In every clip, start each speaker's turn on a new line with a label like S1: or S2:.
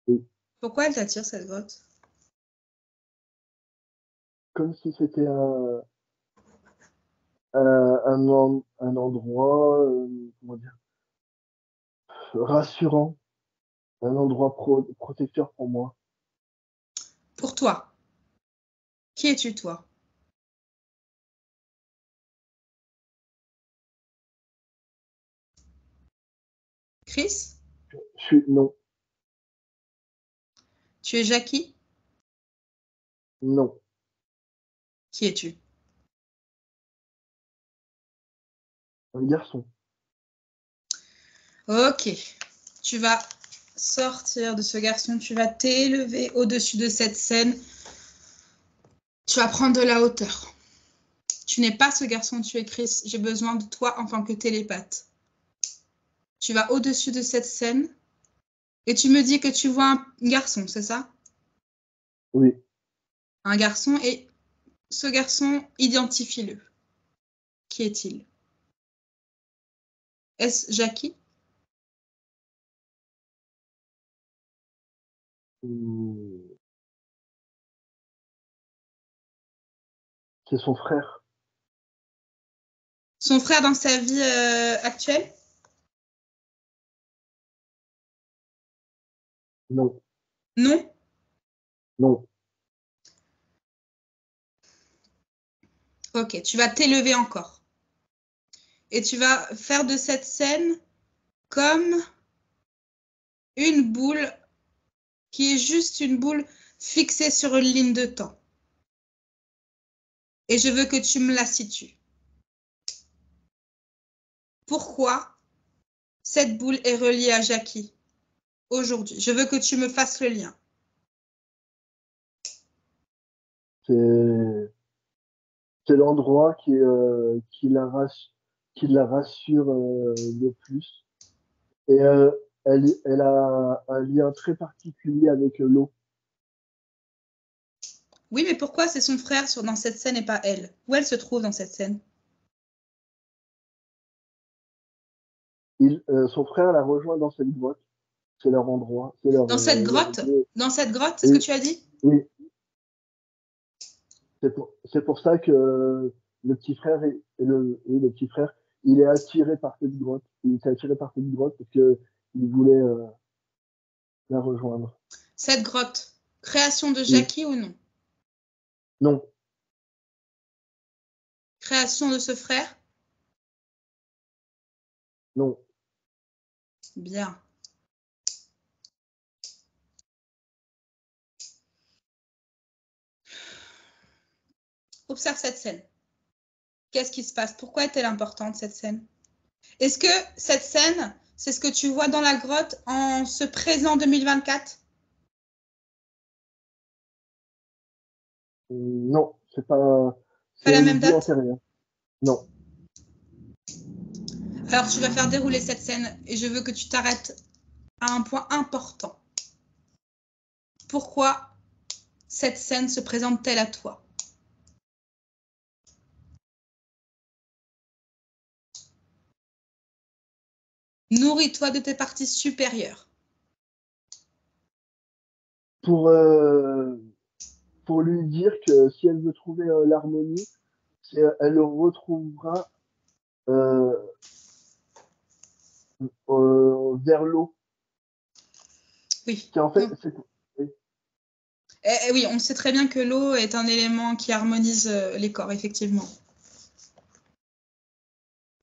S1: Oui.
S2: Pourquoi elle t'attire cette grotte?
S1: Comme si c'était un endroit, comment dire, rassurant, un endroit protecteur pour moi.
S2: Pour toi. Qui es-tu, toi? Chris?
S1: Non,
S2: Tu es Jackie?
S1: non,
S2: Qui es-tu?
S1: un garçon.
S2: Ok. Tu vas sortir de ce garçon, tu vas t'élever au-dessus de cette scène. Tu vas prendre de la hauteur. Tu n'es pas ce garçon, tu es Chris. J'ai besoin de toi en tant que télépathe. Tu vas au-dessus de cette scène et tu me dis que tu vois un garçon, c'est ça?
S1: Oui,
S2: Un garçon, et ce garçon, identifie-le. Qui est-il? Est-ce Jackie?
S1: c'est son frère.
S2: Son frère dans sa vie actuelle?
S1: Non,
S2: Non?
S1: non,
S2: Ok, tu vas t'élever encore. Et tu vas faire de cette scène comme une boule qui est juste une boule fixée sur une ligne de temps. Et je veux que tu me la situes. Pourquoi cette boule est reliée à Jackie aujourd'hui? Je veux que tu me fasses le lien.
S1: c'est l'endroit qui la rassure le plus. Et elle a un lien très particulier avec l'eau.
S2: Oui, mais pourquoi c'est son frère dans cette scène et pas elle? Où elle se trouve dans cette scène?
S1: son frère l'a rejoint dans cette grotte. C'est leur endroit, c'est
S2: Dans cette grotte?
S1: lieu.
S2: Dans cette grotte, c'est ce que
S1: Et,
S2: tu as dit?
S1: oui, c'est pour ça que le petit frère, le petit frère, il est attiré par cette grotte. Il est attiré par cette grotte parce que il voulait la rejoindre.
S2: Cette grotte, création de
S1: Oui.
S2: Jackie ou non?
S1: Non,
S2: Création de ce frère?
S1: non.
S2: Bien. Observe cette scène. Qu'est-ce qui se passe? Pourquoi est-elle importante, cette scène? Est-ce que cette scène, c'est ce que tu vois dans la grotte en ce présent 2024?
S1: Non, c'est pas.
S2: Pas
S1: C'est
S2: la
S1: une
S2: même
S1: vie
S2: date?
S1: antérieure. Non.
S2: Alors, tu vas faire dérouler cette scène et je veux que tu t'arrêtes à un point important. Pourquoi cette scène se présente-t-elle à toi? Nourris-toi de tes parties supérieures.
S1: Pour, pour lui dire que si elle veut trouver l'harmonie, elle le retrouvera euh, vers l'eau.
S2: Oui.
S1: En fait, oui.
S2: Oui, on sait très bien que l'eau est un élément qui harmonise les corps, effectivement.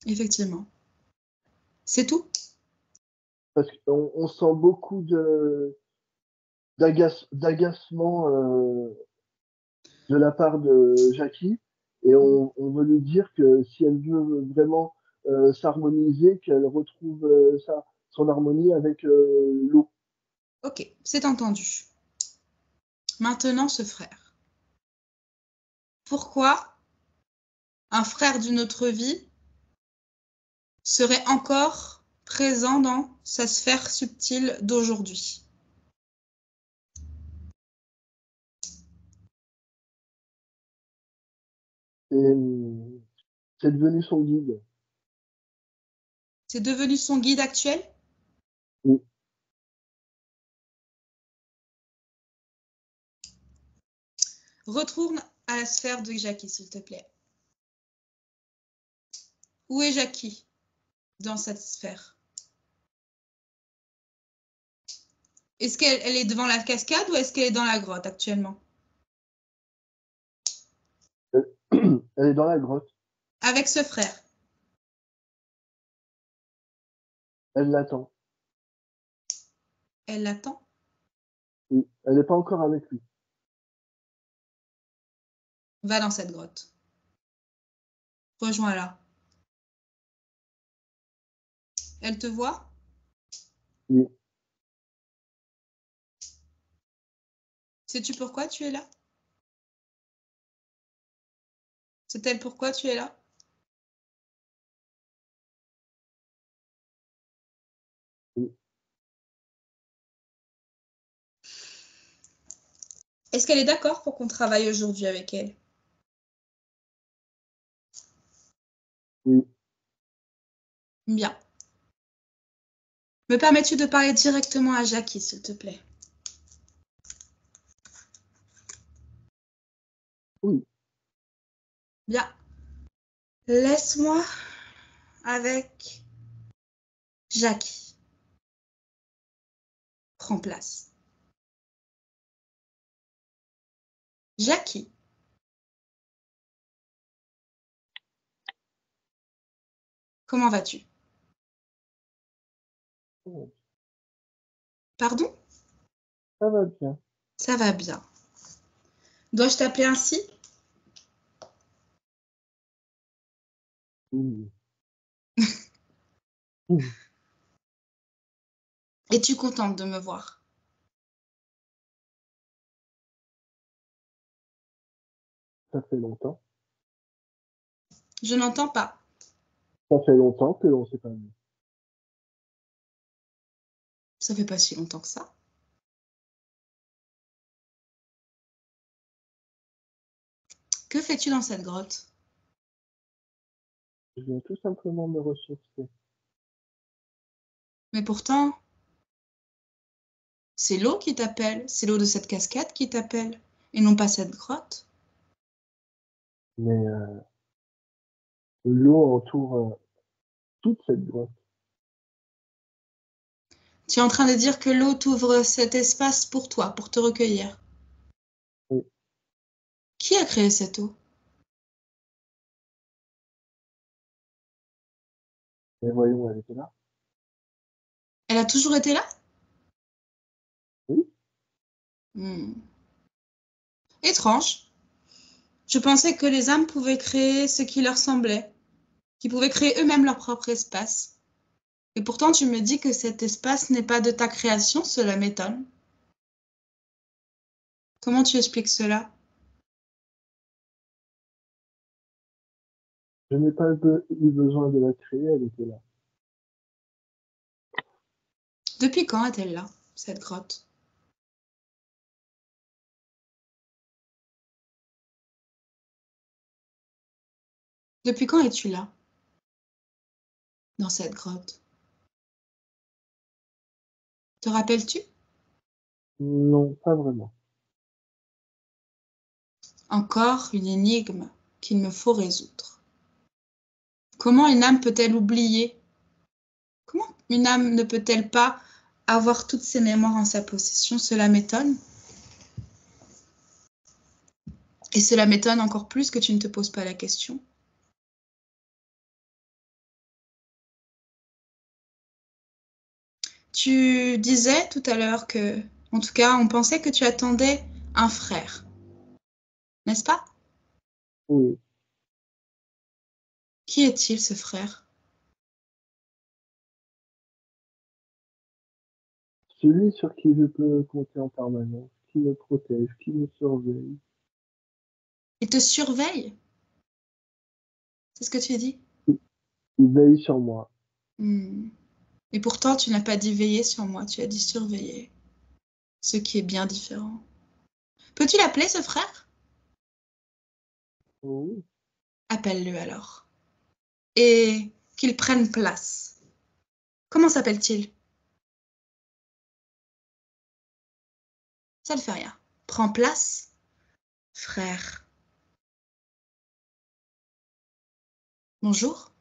S2: Effectivement. C'est tout?
S1: Parce qu'on sent beaucoup d'agacement de la part de Jackie et on veut lui dire que si elle veut vraiment s'harmoniser, qu'elle retrouve son harmonie avec l'eau.
S2: Ok, c'est entendu. Maintenant, ce frère. Pourquoi un frère d'une autre vie serait encore présent dans sa sphère subtile d'aujourd'hui?
S1: C'est devenu son guide.
S2: C'est devenu son guide actuel?
S1: Oui.
S2: Retourne à la sphère de Jackie, s'il te plaît. Où est Jackie dans cette sphère? Est-ce qu'elle est devant la cascade ou est-ce qu'elle est dans la grotte actuellement?
S1: Elle est dans la grotte.
S2: Avec ce frère?
S1: Elle l'attend.
S2: Elle l'attend?
S1: Oui. Elle n'est pas encore avec lui.
S2: Va dans cette grotte. Rejoins-la. Elle te voit?
S1: Oui.
S2: Sais-tu pourquoi tu es là? Sait-elle pourquoi tu es là?
S1: Oui.
S2: Est-ce qu'elle est d'accord pour qu'on travaille aujourd'hui avec elle?
S1: Oui.
S2: Bien. Me permets-tu de parler directement à Jackie, s'il te plaît?
S1: Oui.
S2: Bien. Laisse-moi avec Jackie. Prends place. Jackie. Comment vas-tu? Pardon?
S1: Ça va bien.
S2: Ça va bien. Dois-je t'appeler ainsi?
S1: Oui.
S2: Es-tu contente de me voir?
S1: Ça fait longtemps.
S2: Je n'entends pas.
S1: Ça fait longtemps que l'on s'est pas vu.
S2: Ça fait pas si longtemps que ça. Que fais-tu dans cette grotte?
S1: Je viens tout simplement me ressourcer.
S2: Mais pourtant, c'est l'eau qui t'appelle, c'est l'eau de cette cascade qui t'appelle, et non pas cette grotte.
S1: Mais l'eau entoure toute cette grotte.
S2: Tu es en train de dire que l'eau t'ouvre cet espace pour toi, pour te recueillir.
S1: Oui.
S2: Qui a créé cette eau?
S1: Mais voyons, elle était là.
S2: Elle a toujours été là?
S1: Oui.
S2: Étrange. Je pensais que les âmes pouvaient créer ce qui leur semblait, qu'ils pouvaient créer eux-mêmes leur propre espace. Et pourtant, tu me dis que cet espace n'est pas de ta création, cela m'étonne. Comment tu expliques cela?
S1: Je n'ai pas eu besoin de la créer, elle était là.
S2: Depuis quand est-elle là, cette grotte? Depuis quand es-tu là, dans cette grotte? Te rappelles-tu?
S1: Non, pas vraiment.
S2: Encore une énigme qu'il me faut résoudre. Comment une âme peut-elle oublier? Comment une âme ne peut-elle pas avoir toutes ses mémoires en sa possession? Cela m'étonne. Et cela m'étonne encore plus que tu ne te poses pas la question. Tu disais tout à l'heure que, en tout cas, on pensait que tu attendais un frère, n'est-ce pas?
S1: Oui.
S2: Qui est-il, ce frère?
S1: Celui sur qui je peux compter en permanence, qui me protège, qui me surveille.
S2: Il te surveille? C'est ce que tu dis?
S1: Il veille sur moi.
S2: Et pourtant, tu n'as pas dit veiller sur moi, tu as dit surveiller, ce qui est bien différent. Peux-tu l'appeler, ce frère?
S1: Oui.
S2: Appelle-le alors. Et qu'il prenne place. Comment s'appelle-t-il? Ça ne fait rien. Prends place, frère. Bonjour.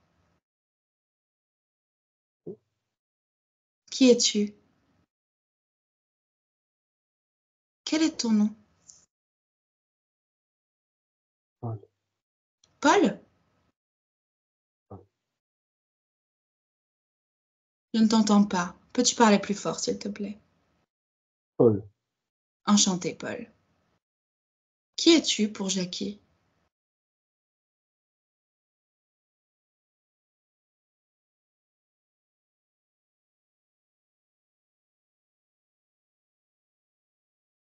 S2: Qui es-tu? Quel est ton nom?
S1: Paul.
S2: Paul?
S1: Paul.
S2: Je ne t'entends pas. Peux-tu parler plus fort, s'il te plaît?
S1: Paul.
S2: Enchanté, Paul. Qui es-tu pour Jackie?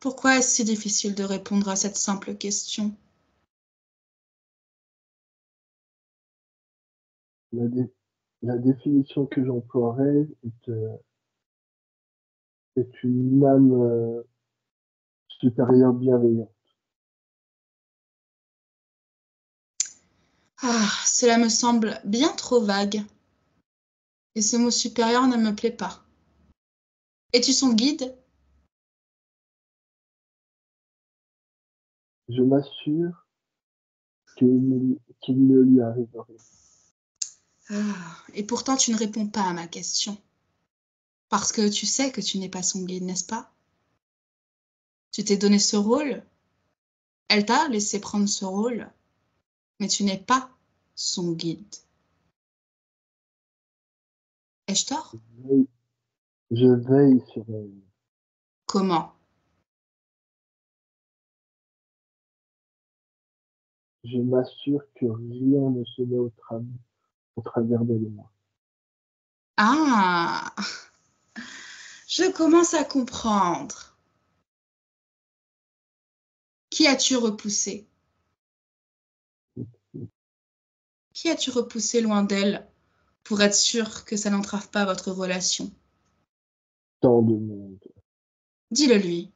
S2: Pourquoi est-ce si difficile de répondre à cette simple question?
S1: La, dé- la définition que j'emploierais est une âme supérieure bienveillante.
S2: Ah, cela me semble bien trop vague. Et ce mot supérieur ne me plaît pas. Es-tu son guide?
S1: Je m'assure qu'il ne lui arrive rien.
S2: Ah, et pourtant tu ne réponds pas à ma question. Parce que tu sais que tu n'es pas son guide, n'est-ce pas? Tu t'es donné ce rôle, elle t'a laissé prendre ce rôle, mais tu n'es pas son guide. Ai-je tort?
S1: Je veille sur elle.
S2: Comment?
S1: Je m'assure que rien ne se met au travers d'elle et moi.
S2: Ah, je commence à comprendre. Qui as-tu repoussé? Qui as-tu repoussé loin d'elle pour être sûr que ça n'entrave pas votre relation?
S1: Tant de monde.
S2: Dis-le lui.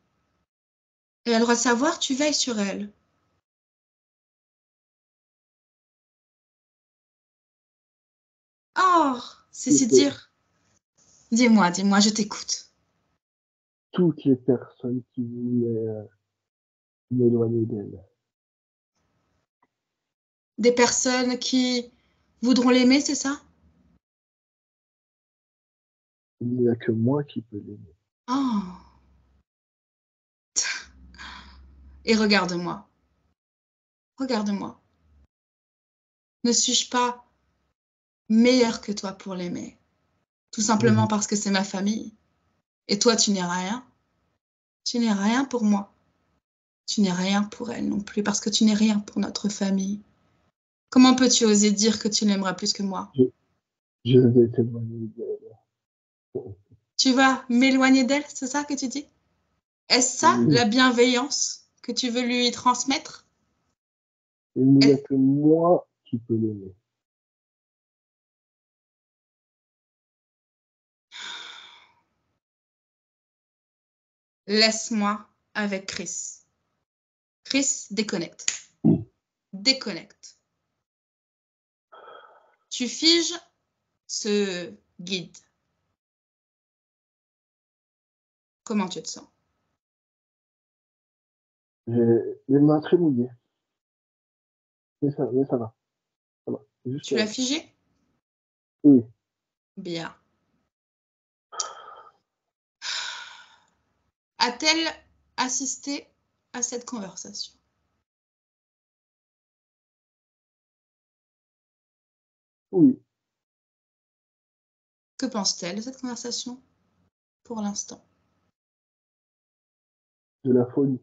S2: Elle a le droit de savoir, tu veilles sur elle. Oh, c'est si
S1: C'était
S2: dire. Dis-moi, je t'écoute.
S1: Toutes les personnes qui voulaient m'éloigner d'elle.
S2: Des personnes qui voudront l'aimer, c'est ça?
S1: Il n'y a que moi qui peux l'aimer.
S2: Oh. Et regarde-moi. Regarde-moi. Ne suis-je pas meilleure que toi pour l'aimer? Tout simplement parce que c'est ma famille. Et toi, tu n'es rien. Tu n'es rien pour moi. Tu n'es rien pour elle non plus, parce que tu n'es rien pour notre famille. Comment peux-tu oser dire que tu l'aimeras plus que moi?
S1: Je vais t'éloigner d'elle.
S2: Tu vas m'éloigner d'elle, c'est ça que tu dis? Est-ce ça la
S1: Oui.
S2: bienveillance que tu veux lui transmettre?
S1: Il n'y a
S2: Est-
S1: que moi qui peux l'aimer.
S2: Laisse-moi avec Chris. Chris, déconnecte. Déconnecte. Tu figes ce guide. Comment tu te sens?
S1: J'ai les mains très mouillées. Mais ça va. Ça va. Juste,
S2: Tu l'as figé?
S1: oui.
S2: Bien. A-t-elle assisté à cette conversation?
S1: Oui.
S2: Que pense-t-elle de cette conversation pour l'instant?
S1: De la folie.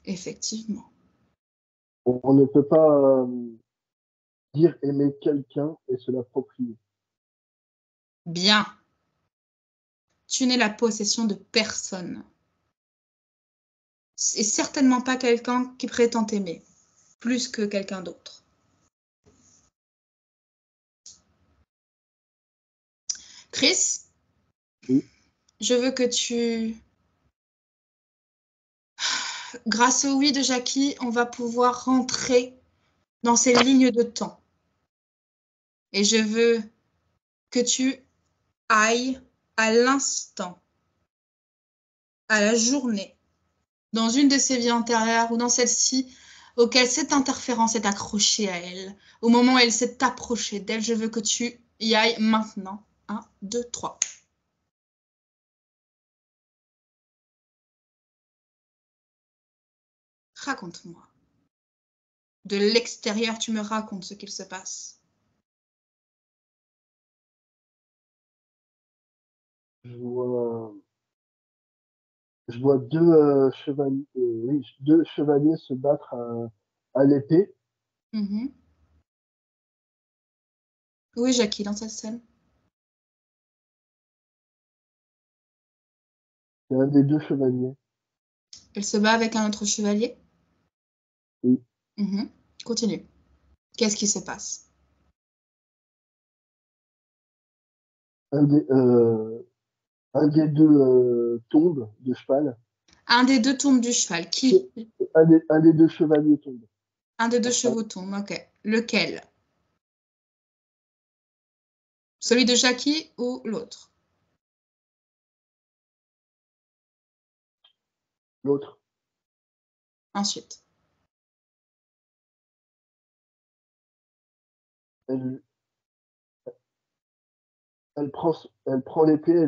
S2: Effectivement.
S1: On ne peut pas dire aimer quelqu'un et se l'approprier.
S2: Bien. Tu n'es la possession de personne. Et certainement pas quelqu'un qui prétend t'aimer plus que quelqu'un d'autre. Chris,
S1: Oui.
S2: je veux que grâce au oui de Jackie, on va pouvoir rentrer dans ces lignes de temps. Et je veux que tu ailles à l'instant, à la journée, dans une de ces vies antérieures ou dans celle-ci auquel cette interférence est accrochée à elle. Au moment où elle s'est approchée d'elle, je veux que tu y ailles maintenant. 1, 2, 3. Raconte-moi. De l'extérieur, tu me racontes ce qu'il se passe.
S1: Je vois deux chevaliers se battre à l'épée.
S2: Mhm. Oui, Jackie, dans cette scène.
S1: C'est un des deux chevaliers.
S2: Elle se bat avec un autre chevalier.
S1: Oui.
S2: Mhm. Continue. Qu'est-ce qui se passe?
S1: Un des, euh, un des deux tombe de cheval.
S2: Un des deux tombe du cheval. Qui?
S1: Un des deux chevaliers tombe.
S2: Un des deux
S1: À cheval.
S2: chevaux tombe, ok. Lequel? Celui de Jackie ou l'autre?
S1: L'autre,
S2: Ensuite.
S1: elle, elle prend l'épée,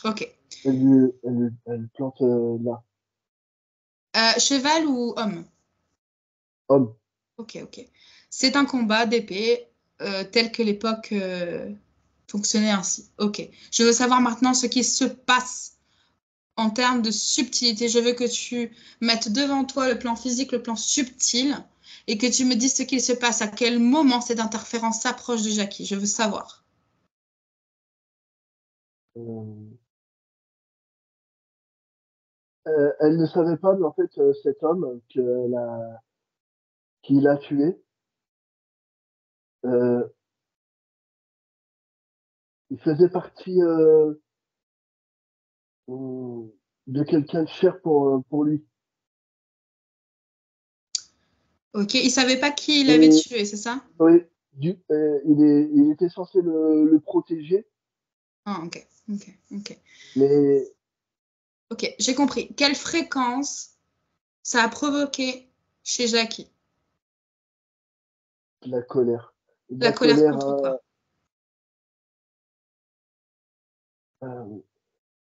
S2: Ok.
S1: elle plante là.
S2: Cheval ou homme?
S1: Homme.
S2: Ok, ok. C'est un combat d'épée tel que l'époque fonctionnait ainsi. Ok. Je veux savoir maintenant ce qui se passe en termes de subtilité. Je veux que tu mettes devant toi le plan physique, le plan subtil, et que tu me dises ce qu'il se passe, à quel moment cette interférence s'approche de Jackie. Je veux savoir.
S1: Euh, elle ne savait pas, mais en fait, cet homme qui l'a tué, euh, il faisait partie de quelqu'un de cher pour lui.
S2: Ok. Il savait pas qui il avait
S1: Et
S2: tué, c'est ça?
S1: oui, il était censé le protéger,
S2: Ah, ok, ok, ok.
S1: mais
S2: Ok, j'ai compris. Quelle fréquence ça a provoqué chez Jackie?
S1: de la colère. De
S2: La
S1: la
S2: colère
S1: colère
S2: contre quoi?
S1: euh,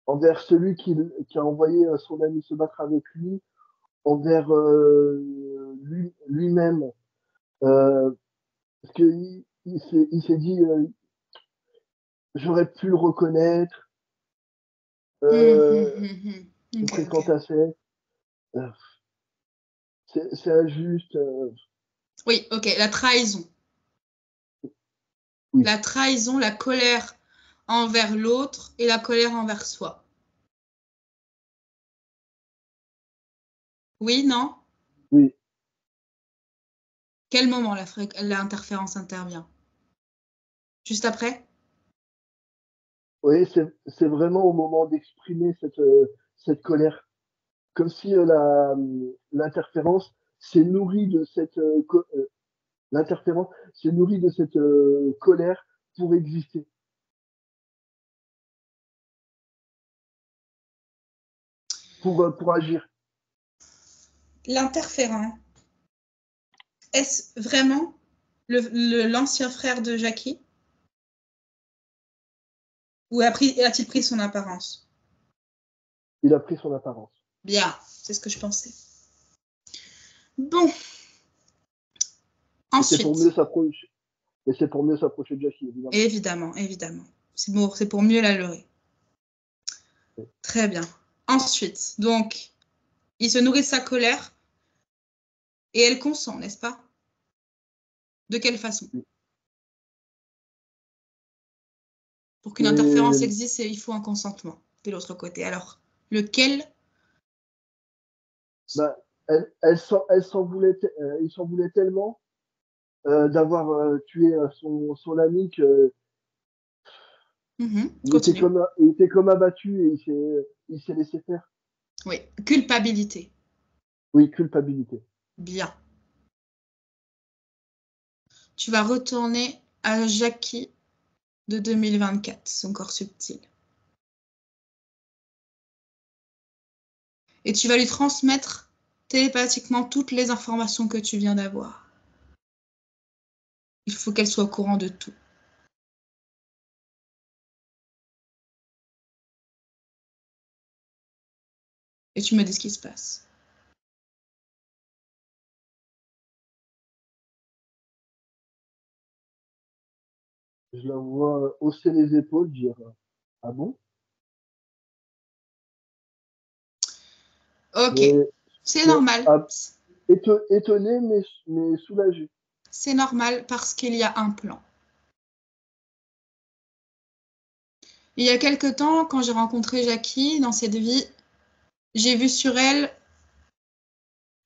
S1: envers celui qui a envoyé son ami se battre avec lui, envers lui-même. Parce qu'il il s'est dit, j'aurais pu le reconnaître,
S2: Hum,
S1: euh,
S2: hum, hum, hum.
S1: il
S2: Ok, ok.
S1: fréquente assez. Euh, c'est injuste.
S2: Oui, ok, la trahison.
S1: Oui,
S2: La trahison, la colère envers l'autre et la colère envers soi. Oui, non?
S1: oui,
S2: Quel moment l'interférence intervient? Juste après?
S1: oui, c'est vraiment au moment d'exprimer cette colère. Comme si l'interférence s'est nourrie de l'interférence s'est nourrie de cette colère pour exister, pour agir.
S2: L'interférent, est-ce vraiment l'ancien frère de Jackie? Ou a-t-il pris son apparence?
S1: Il a pris son apparence.
S2: Bien, c'est ce que je pensais. Bon,
S1: Et c'est pour mieux
S2: ensuite,
S1: s'approcher. Et c'est pour mieux s'approcher de Jackie, évidemment.
S2: évidemment, évidemment. C'est pour mieux la leurrer. Très bien. Ensuite, donc, il se nourrit de sa colère et elle consent, n'est-ce pas? De quelle façon? Pour qu'une interférence
S1: Et
S2: existe, il faut un consentement de l'autre côté. Alors, lequel?
S1: bah, il s'en voulait tellement d'avoir tué son ami que
S2: Continue.
S1: il était comme abattu et il s'est laissé faire.
S2: Oui, culpabilité.
S1: Oui, culpabilité.
S2: Bien. Tu vas retourner à Jackie de 2024, son corps subtil. Et tu vas lui transmettre télépathiquement toutes les informations que tu viens d'avoir. Il faut qu'elle soit au courant de tout. Et tu me dis ce qui se passe.
S1: Je la vois hausser les épaules, dire ah bon?
S2: Ok,
S1: Mais,
S2: c'est
S1: mais
S2: normal.
S1: ah, étonné, mais soulagé.
S2: C'est normal parce qu'il y a un plan. Il y a quelque temps, quand j'ai rencontré Jackie dans cette vie, j'ai vu sur elle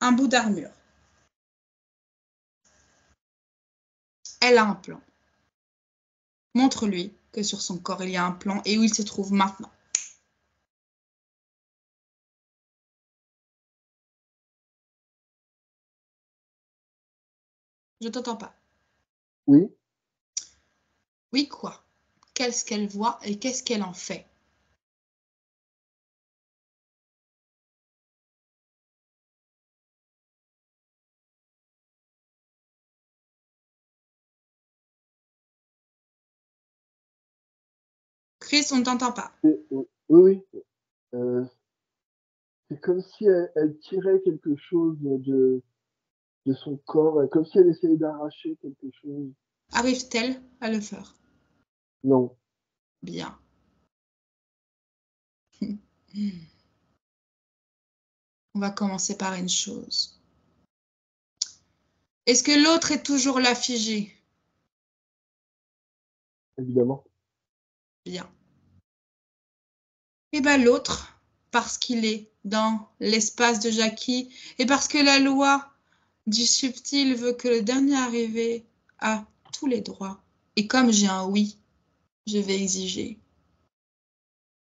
S2: un bout d'armure. Elle a un plan. Montre-lui que sur son corps, il y a un plan et où il se trouve maintenant. Je t'entends pas.
S1: Oui,
S2: Oui, quoi? Qu'est-ce qu'elle voit et qu'est-ce qu'elle en fait? Chris, on ne t'entend pas.
S1: oui, oui. C'est comme si elle tirait quelque chose de son corps, comme si elle essayait d'arracher quelque chose.
S2: Arrive-t-elle à le faire?
S1: Non.
S2: Bien. On va commencer par une chose. Est-ce que l'autre est toujours là figé?
S1: Évidemment.
S2: Bien. Et bien l'autre, parce qu'il est dans l'espace de Jackie et parce que la loi du subtil veut que le dernier arrivé a tous les droits. Et comme j'ai un oui, je vais exiger.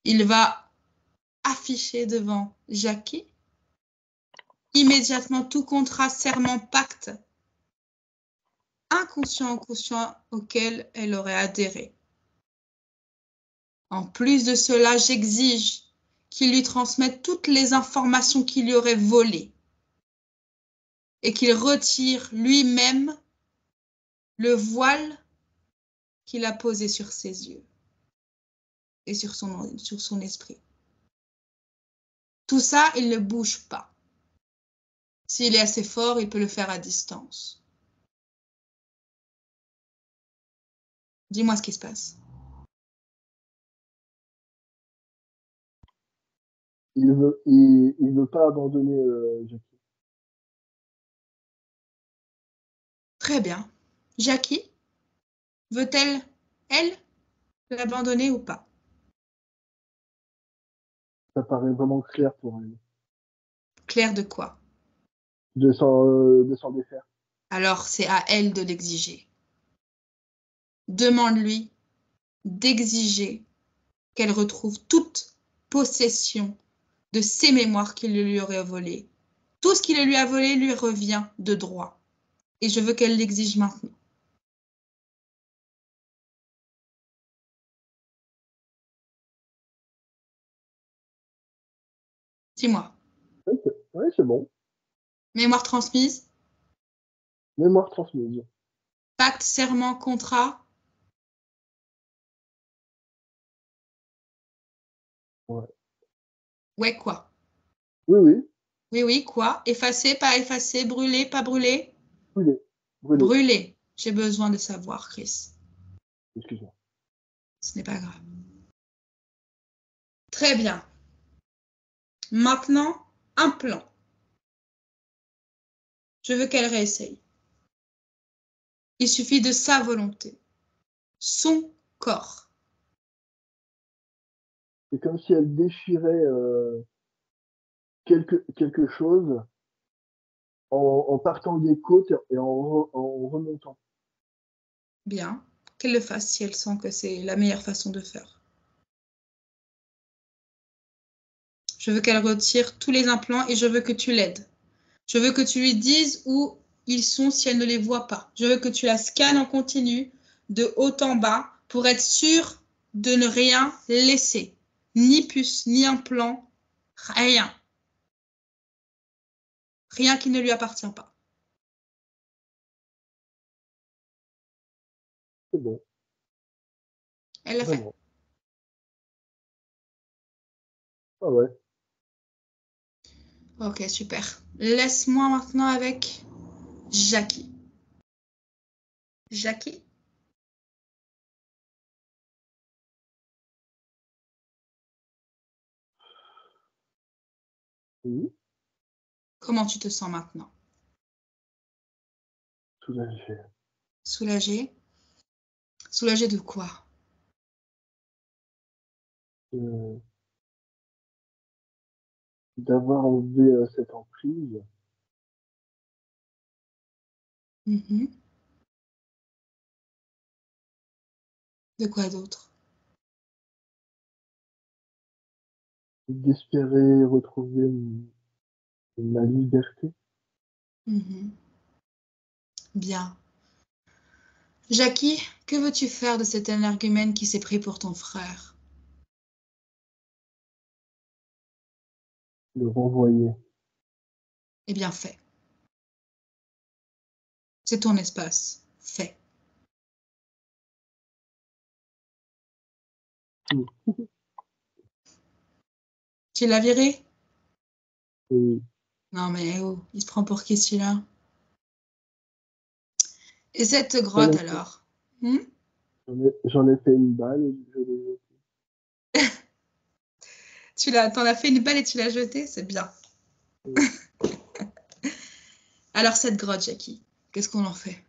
S2: Il va afficher devant Jackie immédiatement tout contrat, serment, pacte inconscient ou conscient auquel elle aurait adhéré. En plus de cela, j'exige qu'il lui transmette toutes les informations qu'il lui aurait volées et qu'il retire lui-même le voile qu'il a posé sur ses yeux et sur son esprit. Tout ça, il ne bouge pas. S'il est assez fort, il peut le faire à distance. Dis-moi ce qui se passe.
S1: Il veut pas abandonner Jackie.
S2: Très bien. Jackie, veut-elle, elle, l'abandonner ou pas?
S1: Ça paraît vraiment clair pour elle.
S2: Claire de quoi?
S1: De s'en défaire.
S2: Alors, c'est à elle de l'exiger. Demande-lui d'exiger qu'elle retrouve toute possession de ses mémoires qu'il lui aurait volées. Tout ce qu'il lui a volé lui revient de droit. Et je veux qu'elle l'exige maintenant. Dis-moi.
S1: Ouais, c'est bon.
S2: Mémoire transmise,
S1: Mémoire transmise.
S2: pacte, serment, contrat.
S1: Ouais.
S2: Ouais, quoi?
S1: Oui, oui.
S2: Oui, oui, quoi? Effacé, pas effacé, brûlé, pas brûlé?
S1: Brûlé. Brûlé.
S2: Brûlé. J'ai besoin de savoir, Chris.
S1: Excuse-moi.
S2: Ce n'est pas grave. Très bien. Maintenant, un plan. Je veux qu'elle réessaye. Il suffit de sa volonté, son corps.
S1: C'est comme si elle déchirait quelque chose en partant des côtes et en remontant.
S2: Bien. Qu'elle le fasse si elle sent que c'est la meilleure façon de faire. Je veux qu'elle retire tous les implants et je veux que tu l'aides. Je veux que tu lui dises où ils sont si elle ne les voit pas. Je veux que tu la scannes en continu de haut en bas pour être sûr de ne rien laisser. Ni puce, ni implant, rien. Rien qui ne lui appartient pas.
S1: C'est bon.
S2: Elle l'a fait.
S1: Vraiment. Ah ouais.
S2: Ok, super. Laisse-moi maintenant avec Jackie. Jackie,
S1: Oui.
S2: comment tu te sens maintenant?
S1: Soulagé.
S2: Soulagée? Soulagée de quoi?
S1: Euh, D'avoir enlevé cette emprise.
S2: Mhm. De quoi d'autre?
S1: D'espérer retrouver ma liberté.
S2: Mhm. Bien. Jackie, que veux-tu faire de cet énergumène qui s'est pris pour ton frère?
S1: Le renvoyer.
S2: Eh bien, fais. C'est ton espace. Fais.
S1: Mm.
S2: Tu l'as viré?
S1: Et
S2: Non, mais oh, il se prend pour qui celui-là? Et cette
S1: j'en
S2: grotte
S1: ai,
S2: alors? Hmm.
S1: j'en ai fait une balle et je l'ai.
S2: T'en as fait une balle et tu l'as jetée? C'est bien. Alors, cette grotte, Jackie, qu'est-ce qu'on en fait?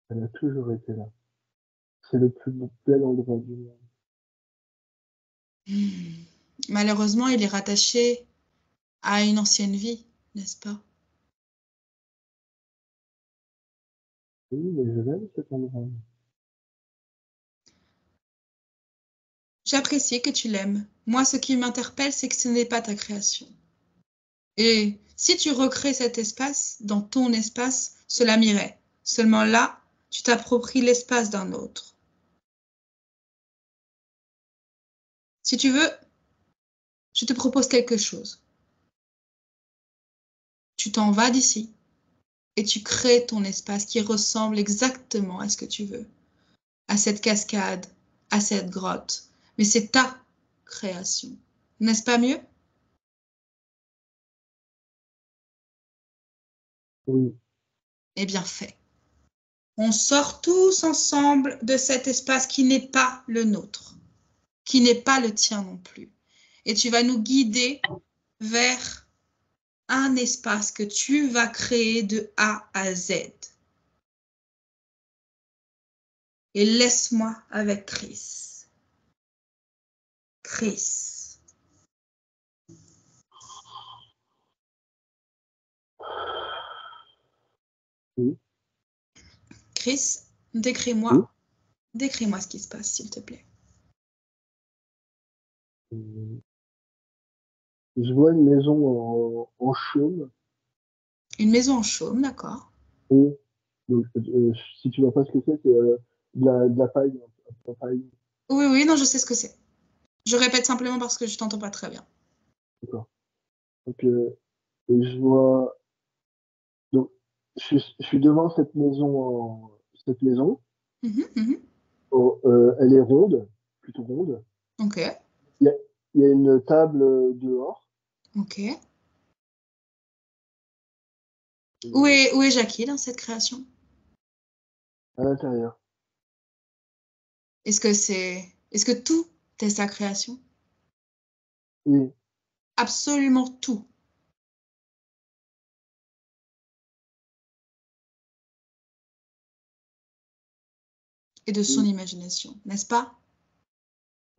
S1: Elle a toujours été là. C'est le plus bel endroit du monde.
S2: Hmm. Malheureusement, il est rattaché à une ancienne vie, n'est-ce pas?
S1: Oui, mais je l'aime cet endroit.
S2: J'apprécie que tu l'aimes, Moi, ce qui m'interpelle, c'est que ce n'est pas ta création. Et si tu recrées cet espace dans ton espace, cela m'irait. Seulement là, tu t'appropries l'espace d'un autre. Si tu veux, je te propose quelque chose. Tu t'en vas d'ici et tu crées ton espace qui ressemble exactement à ce que tu veux, à cette cascade, à cette grotte. Mais c'est ta création. N'est-ce pas mieux?
S1: Oui,
S2: Eh bien fait. On sort tous ensemble de cet espace qui n'est pas le nôtre, qui n'est pas le tien non plus. Et tu vas nous guider vers un espace que tu vas créer de A à Z. Et laisse-moi avec Chris. Chris.
S1: oui,
S2: Chris,
S1: oui.
S2: décris-moi ce qui se passe, s'il te plaît.
S1: Je vois une maison en chaume.
S2: Une maison en chaume, d'accord.
S1: Et donc, si tu vois pas ce que c'est de la paille, un peu de paille.
S2: Oui, oui, non, je sais ce que c'est. Je répète simplement parce que je t'entends pas très bien.
S1: D'accord. Donc, et je vois. Donc, je suis devant cette maison.
S2: Mhm, mhm.
S1: Oh, elle est ronde, plutôt ronde.
S2: Ok,
S1: Il y a, il y a une table dehors.
S2: ok.
S1: Et
S2: Où est Jackie dans cette création?
S1: à l'intérieur.
S2: Est-ce que tout est sa création?
S1: Et
S2: Absolument tout. Et de son
S1: oui,
S2: imagination, n'est-ce pas?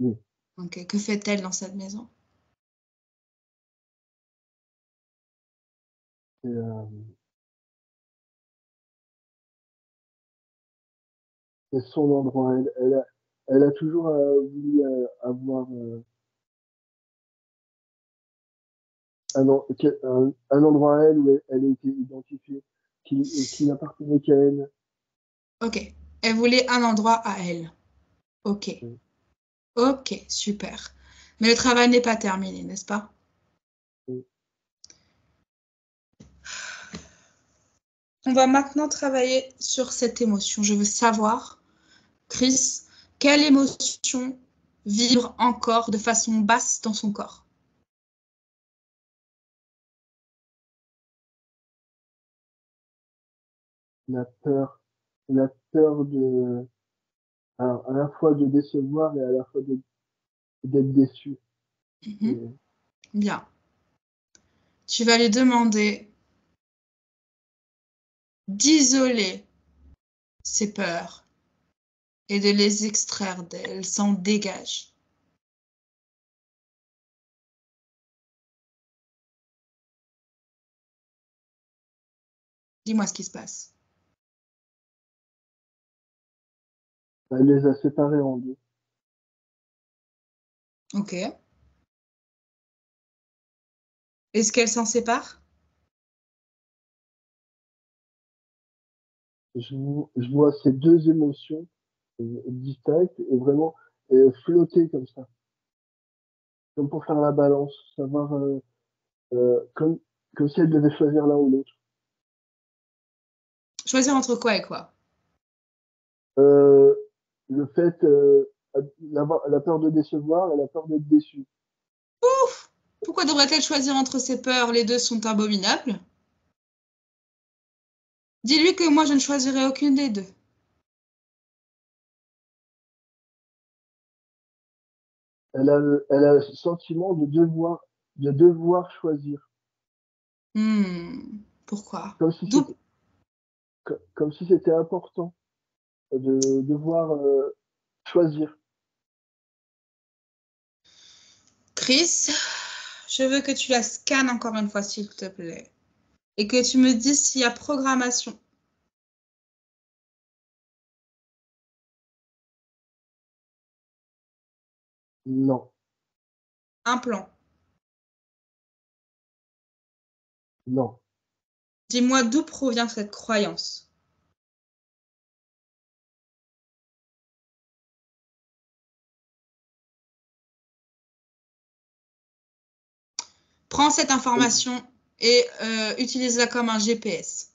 S1: oui.
S2: Ok, que fait-elle dans cette maison?
S1: Et, c'est son endroit. Elle a toujours voulu avoir un endroit à elle où elle a été identifiée, qui n'appartenait qu'à elle.
S2: Ok, elle voulait un endroit à elle. Ok,
S1: Oui,
S2: ok, super. Mais le travail n'est pas terminé, n'est-ce pas?
S1: oui.
S2: On va maintenant travailler sur cette émotion. Je veux savoir, Chris, quelle émotion vibre encore de façon basse dans son corps?
S1: La peur, la peur de, alors, à la fois de décevoir et à la fois d'être déçu.
S2: Mhm.
S1: Et
S2: Bien. Tu vas lui demander d'isoler ses peurs et de les extraire d'elle, s'en dégage. Dis-moi ce qui se passe.
S1: elle les a séparés en deux.
S2: Ok. Est-ce qu'elle s'en sépare?
S1: Je vois ces deux émotions distinctes et vraiment flotter comme ça, comme pour faire la balance, savoir comme, comme si elle devait choisir l'un ou l'autre.
S2: Choisir entre quoi et quoi?
S1: Euh, le fait, la peur de décevoir et la peur d'être déçu.
S2: Ouf! Pourquoi devrait-elle choisir entre ses peurs? Les deux sont abominables. Dis-lui que moi je ne choisirai aucune des deux.
S1: Elle a le sentiment de devoir choisir,
S2: Pourquoi?
S1: comme si
S2: D'où?
S1: c'était, comme si c'était important de devoir choisir.
S2: Chris, je veux que tu la scannes encore une fois, s'il te plaît. Et que tu me dises s'il y a programmation.
S1: Non.
S2: un plan.
S1: Non.
S2: Dis-moi d'où provient cette croyance. Prends cette information et utilise-la comme un GPS.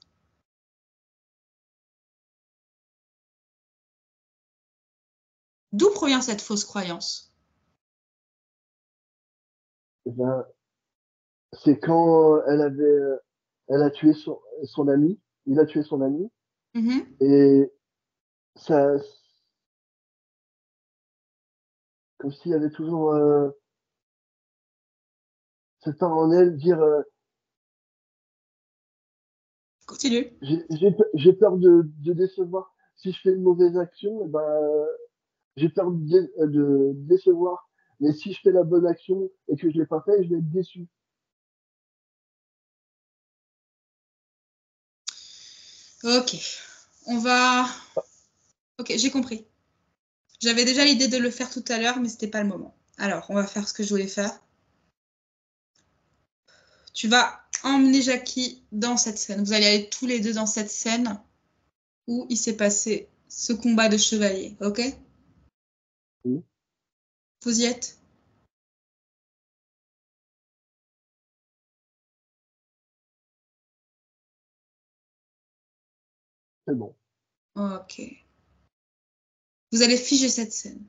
S2: D'où provient cette fausse croyance?
S1: Eh ben, c'est quand elle a tué son ami, il a tué son ami,
S2: Mhm.
S1: et ça, comme s'il y avait toujours cette part en elle dire
S2: Continue.
S1: j'ai peur de décevoir. Si je fais une mauvaise action, eh ben, j'ai peur de décevoir. Mais si je fais la bonne action et que je l'ai pas fait, je vais être déçu.
S2: Ok. On va... Ok, j'ai compris. J'avais déjà l'idée de le faire tout à l'heure, mais c'était pas le moment. Alors, on va faire ce que je voulais faire. Tu vas emmener Jackie dans cette scène. Vous allez aller tous les deux dans cette scène où il s'est passé ce combat de chevalier, ok?
S1: Oui,
S2: Vous y êtes?
S1: c'est bon.
S2: Ok. Vous allez figer cette scène.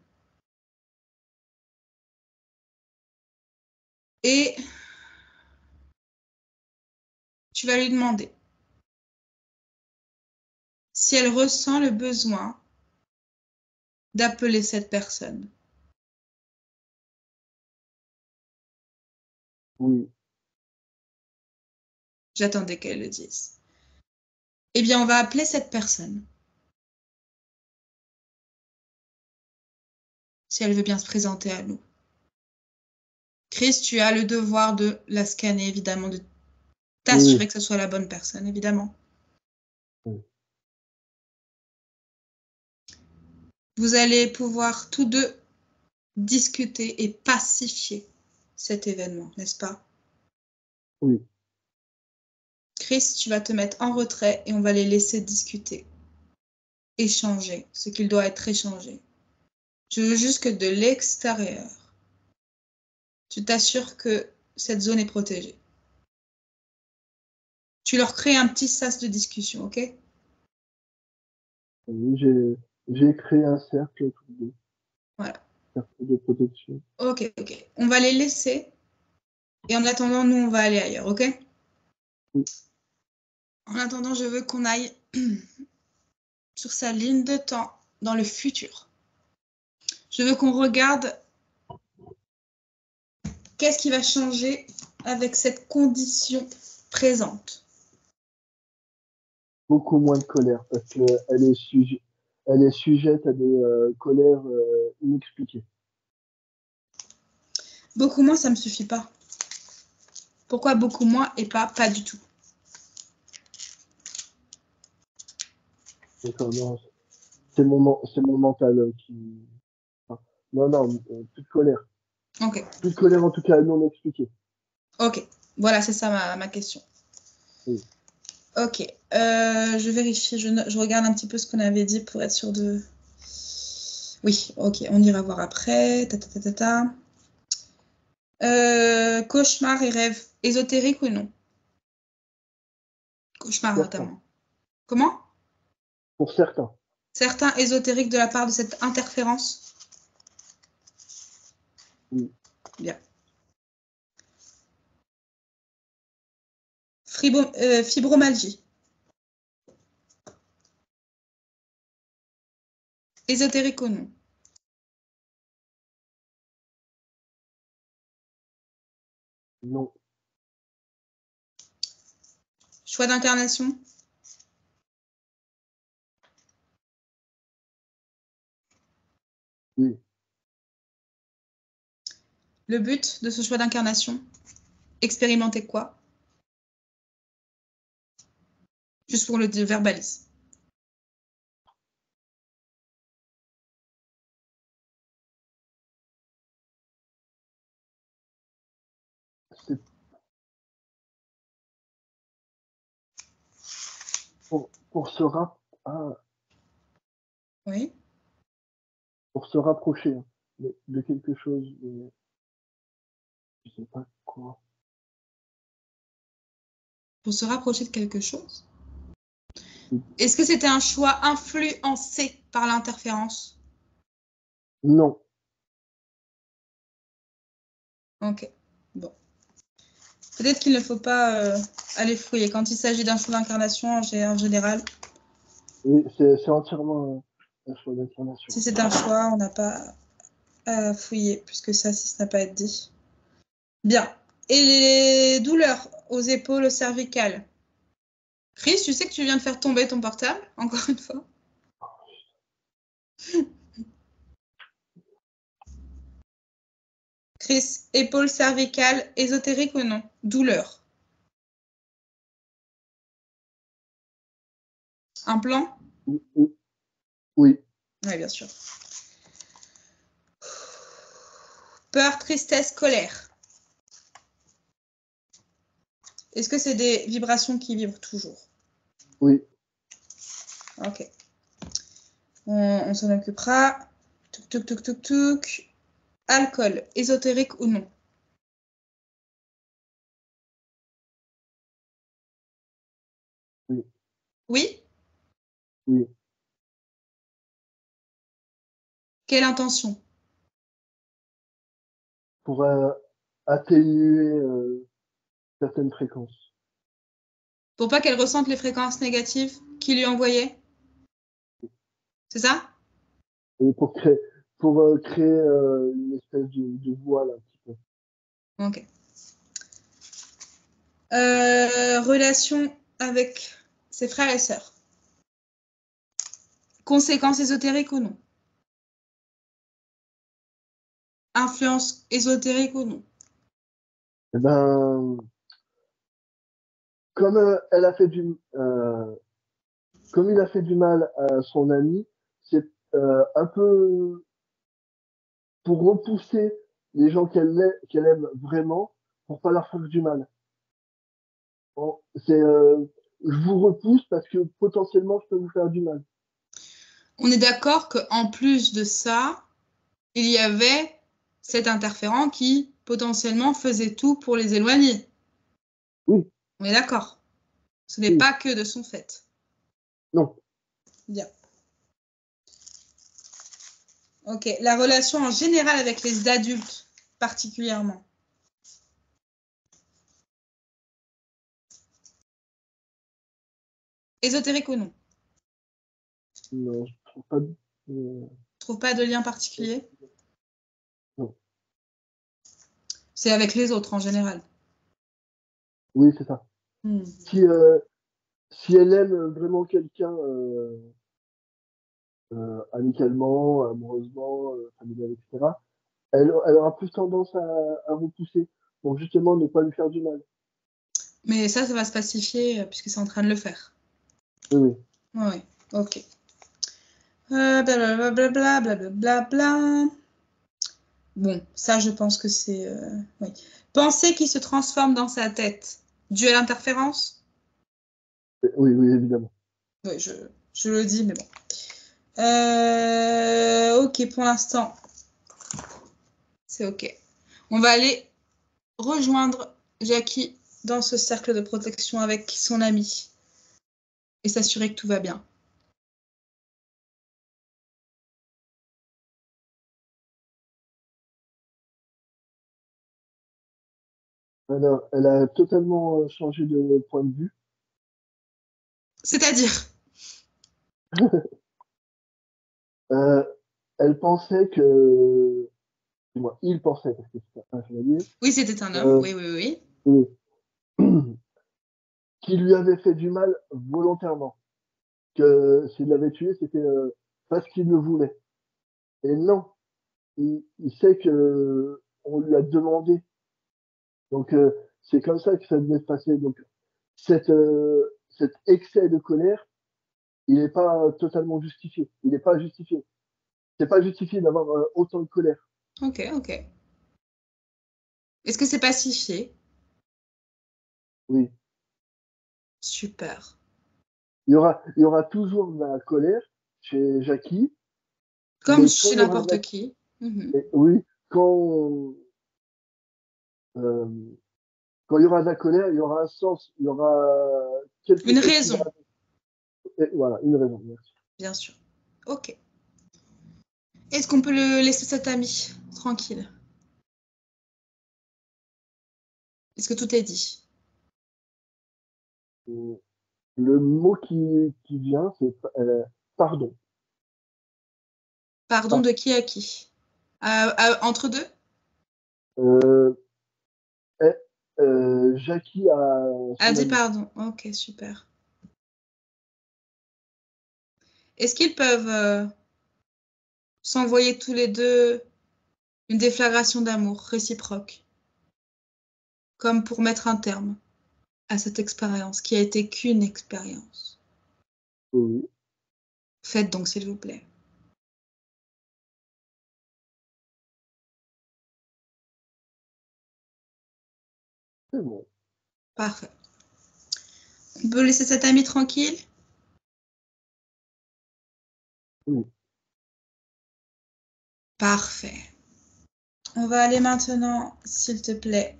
S2: Et tu vas lui demander si elle ressent le besoin d'appeler cette personne.
S1: Oui,
S2: J'attendais qu'elle le dise. Eh bien, on va appeler cette personne. Si elle veut bien se présenter à nous. Chris, tu as le devoir de la scanner, évidemment, de t'assurer
S1: oui,
S2: que ce soit la bonne personne, évidemment.
S1: oui.
S2: Vous allez pouvoir tous deux discuter et pacifier cet événement, n'est-ce pas?
S1: Oui.
S2: Chris, tu vas te mettre en retrait et on va les laisser discuter, échanger ce qu'il doit être échangé. Je veux juste que de l'extérieur, tu t'assures que cette zone est protégée. Tu leur crées un petit sas de discussion, ok?
S1: Oui, j'ai créé un cercle autour d'eux,
S2: Voilà.
S1: cercle de protection.
S2: Ok, ok. On va les laisser et en attendant, nous, on va aller ailleurs, ok?
S1: Oui,
S2: En attendant, je veux qu'on aille sur sa ligne de temps dans le futur. Je veux qu'on regarde qu'est-ce qui va changer avec cette condition présente.
S1: beaucoup moins de colère parce elle est sujette à des colères inexpliquées.
S2: Beaucoup moins, ça ne me suffit pas. Pourquoi beaucoup moins et pas du tout?
S1: D'accord, non, c'est mon mental qui. Enfin, non, non, plus de colère.
S2: Ok,
S1: Plus de colère en tout cas non expliquée.
S2: ok. Voilà, c'est ça ma question.
S1: Oui,
S2: Ok, je vérifie, je regarde un petit peu ce qu'on avait dit pour être sûr de... Oui, ok, on ira voir après. Cauchemar et rêve ésotérique ou non? Cauchemar
S1: certains.
S2: notamment. Comment?
S1: Pour certains.
S2: Certains ésotériques de la part de cette interférence?
S1: Oui,
S2: Bien. Fibromyalgie. Ésotérique ou non?
S1: non,
S2: Choix d'incarnation?
S1: oui.
S2: Le but de ce choix d'incarnation? Expérimenter quoi? Juste pour le verbalise.
S1: pour se rap- ah,
S2: Oui.
S1: pour se rapprocher hein, de quelque chose, mais je sais pas quoi.
S2: Pour se rapprocher de quelque chose.
S1: Oui.
S2: Est-ce que c'était un choix influencé par l'interférence?
S1: Non,
S2: Ok. Bon. Peut-être qu'il ne faut pas aller fouiller. Quand il s'agit d'un choix d'incarnation, en général,
S1: oui, c'est entièrement un choix d'incarnation.
S2: si c'est un choix, on n'a pas à fouiller plus que ça si ça n'a pas à être dit. Bien. Et les douleurs aux épaules cervicales? Chris, tu sais que tu viens de faire tomber ton portable, encore une fois. Chris, épaules cervicales, ésotérique ou non? Douleur. Un plan?
S1: Oui, oui, oui.
S2: Oui, bien sûr. Peur, tristesse, colère. Est-ce que c'est des vibrations qui vibrent toujours?
S1: Oui.
S2: Ok. On s'en occupera. Touk, touk, touk, touk, touk. Alcool, ésotérique ou non?
S1: Oui.
S2: Oui?
S1: Oui.
S2: Quelle intention?
S1: Pour atténuer certaines fréquences.
S2: Pour pas qu'elle ressente les fréquences négatives qu'il lui envoyait? C'est ça?
S1: Et pour créer une espèce de voile un petit peu.
S2: Ok. Relation avec ses frères et sœurs. Conséquences ésotériques ou non? Influence ésotérique ou non?
S1: Eh ben, comme elle a fait comme il a fait du mal à son ami, c'est un peu pour repousser les gens qu'elle aime vraiment, pour pas leur faire du mal. Bon, je vous repousse parce que potentiellement je peux vous faire du mal.
S2: On est d'accord qu'en plus de ça, il y avait cet interférent qui potentiellement faisait tout pour les éloigner.
S1: Oui,
S2: On est d'accord. Ce n'est
S1: oui,
S2: pas que de son fait.
S1: non.
S2: Bien. Ok. La relation en général avec les adultes, particulièrement. Ésotérique ou non?
S1: Non, je trouve pas. Euh,
S2: Je trouve pas de lien particulier.
S1: non.
S2: C'est avec les autres en général.
S1: Oui, c'est ça.
S2: Hmm.
S1: Si, si elle aime vraiment quelqu'un amicalement, amoureusement, familial, etc., elle aura plus tendance à repousser pour justement ne pas lui faire du mal.
S2: Mais ça va se pacifier puisque c'est en train de le faire.
S1: Oui, oui.
S2: Oui, ok. Blablabla, blablabla. Bon, ça, je pense que c'est... oui. Pensée qui se transforme dans sa tête. Dû à l'interférence?
S1: Oui, oui, évidemment.
S2: Oui, je le dis, mais bon. Ok, pour l'instant, c'est ok. On va aller rejoindre Jackie dans ce cercle de protection avec son ami et s'assurer que tout va bien.
S1: Alors, elle a totalement changé de point de vue.
S2: C'est-à-dire?
S1: Euh, Elle pensait que, dis-moi, il pensait, parce que c'est un chevalier,
S2: Oui, c'était un homme.
S1: euh,
S2: Oui, oui, oui.
S1: qui lui avait fait du mal volontairement. Que s'il l'avait tué, c'était parce qu'il le voulait. Et non, il sait que on lui a demandé. Donc c'est comme ça que ça devait se passer. Donc cet excès de colère, il n'est pas totalement justifié. Il n'est pas justifié. C'est pas justifié d'avoir autant de colère.
S2: Ok, ok. Est-ce que c'est pacifié?
S1: Oui,
S2: Super.
S1: il y aura toujours de la colère chez Jackie,
S2: Comme
S1: mais quand
S2: chez
S1: il y aura de
S2: n'importe qui. Mhm.
S1: oui, euh, quand il y aura de la colère, il y aura un sens, il y aura quelque
S2: Une
S1: chose qui va,
S2: raison,
S1: et voilà, une raison. Merci.
S2: bien sûr. Ok. Est-ce qu'on peut le laisser cet ami tranquille? Est-ce que tout est dit?
S1: Le mot qui vient, c'est pardon.
S2: Pardon
S1: Pas-
S2: de qui à qui? Entre deux?
S1: euh, eh, Jackie à
S2: A
S1: son
S2: dit
S1: ami.
S2: pardon. Ok, super. Est-ce qu'ils peuvent s'envoyer tous les deux une déflagration d'amour réciproque, comme pour mettre un terme à cette expérience qui a été qu'une expérience?
S1: Oui,
S2: Faites donc, s'il vous plaît.
S1: c'est bon.
S2: Parfait. On peut laisser cet ami tranquille?
S1: Oui.
S2: Parfait. On va aller maintenant, s'il te plaît,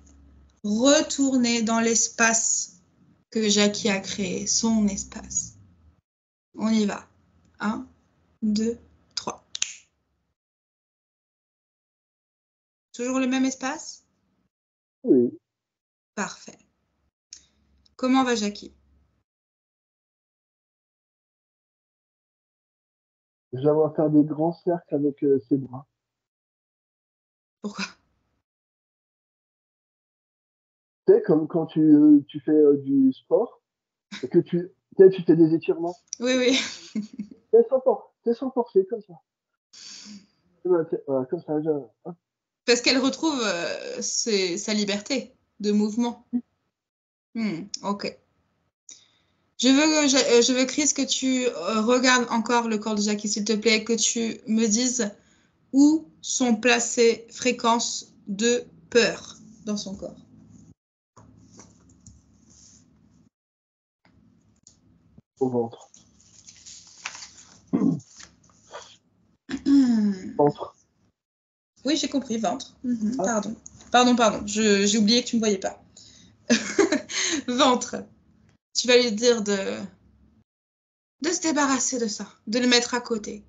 S2: retourner dans l'espace que Jackie a créé, son espace. On y va. 1, 2, 3. Toujours le même espace?
S1: Oui.
S2: Parfait. Comment va Jackie?
S1: Je vais avoir faire des grands cercles avec ses bras.
S2: Pourquoi?
S1: Tu sais, comme quand tu fais du sport et que tu sais, tu fais des étirements.
S2: Oui, oui.
S1: T'es sans forcer, comme ça. Voilà, voilà, comme ça. Hop.
S2: Parce qu'elle retrouve sa liberté de mouvement. Ok. Je veux, Chris, que tu regardes encore le corps de Jackie, s'il te plaît, que tu me dises où sont placées fréquences de peur dans son corps.
S1: Au ventre.
S2: Hmm.
S1: Ventre.
S2: Oui, j'ai compris, ventre.
S1: Ah,
S2: Pardon. Pardon. J'ai oublié que tu ne me voyais pas. Ventre. Tu vas lui dire de se débarrasser de ça, de le mettre à côté.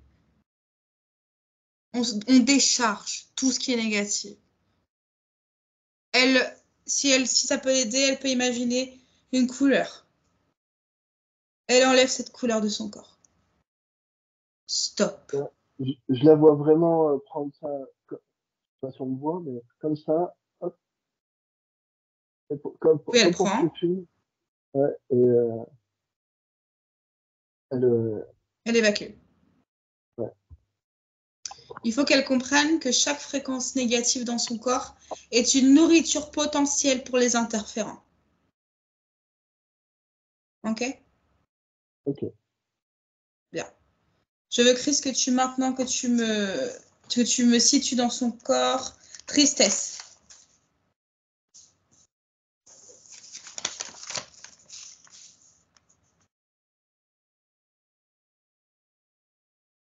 S2: On décharge tout ce qui est négatif. Elle, si ça peut aider, elle peut imaginer une couleur. Elle enlève cette couleur de son corps. Stop.
S1: je la vois vraiment prendre ça, façon de voir, mais comme ça, hop,
S2: Puis elle
S1: comme pour ce
S2: prend,
S1: film. Ouais, et elle,
S2: elle évacue.
S1: ouais,
S2: Il faut qu'elle comprenne que chaque fréquence négative dans son corps est une nourriture potentielle pour les interférents. Ok?
S1: ok.
S2: Bien. Je veux, Chris, maintenant que tu me situes dans son corps. Tristesse.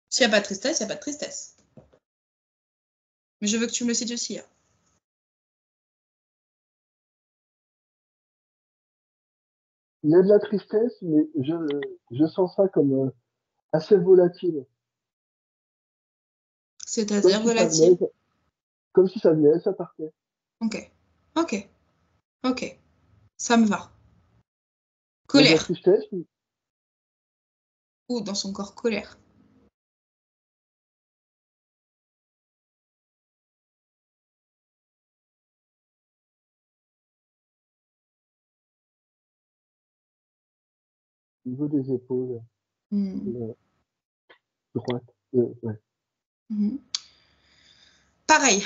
S2: S'il n'y a pas de tristesse, il n'y a pas de tristesse. Mais je veux que tu me le situes aussi. Hein.
S1: Il y a de la tristesse, mais je sens ça comme assez volatile. Comme
S2: C'est-à-dire
S1: si ça venait,
S2: volatile.
S1: comme si ça venait, ça partait.
S2: Ok. Ok. Ok. Ça me va.
S1: Il y a de la
S2: Colère.
S1: tristesse,
S2: Ou dans son corps, colère.
S1: au niveau des épaules,
S2: Hmm.
S1: euh, droite. Ouais.
S2: Mhm. Pareil.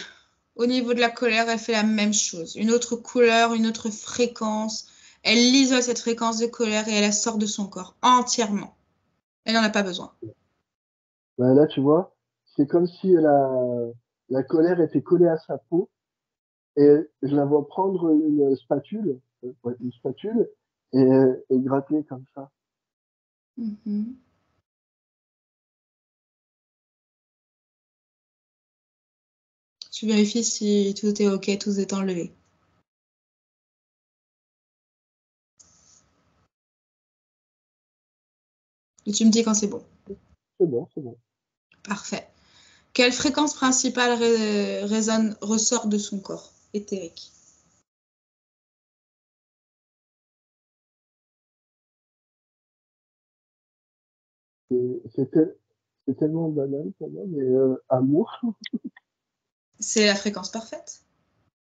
S2: Au niveau de la colère, elle fait la même chose. Une autre couleur, une autre fréquence. Elle isole cette fréquence de colère et elle la sort de son corps entièrement. Elle n'en a pas besoin.
S1: Ben là, tu vois, c'est comme si la colère était collée à sa peau et je la vois prendre une spatule, ouais, une spatule et gratter comme ça.
S2: Mhm. Tu vérifies si tout est OK, tout est enlevé. Et tu me dis quand c'est bon.
S1: C'est bon, c'est bon.
S2: Parfait. Quelle fréquence principale ressort de son corps éthérique?
S1: C'est tellement banal pour moi, mais amour.
S2: C'est la fréquence parfaite.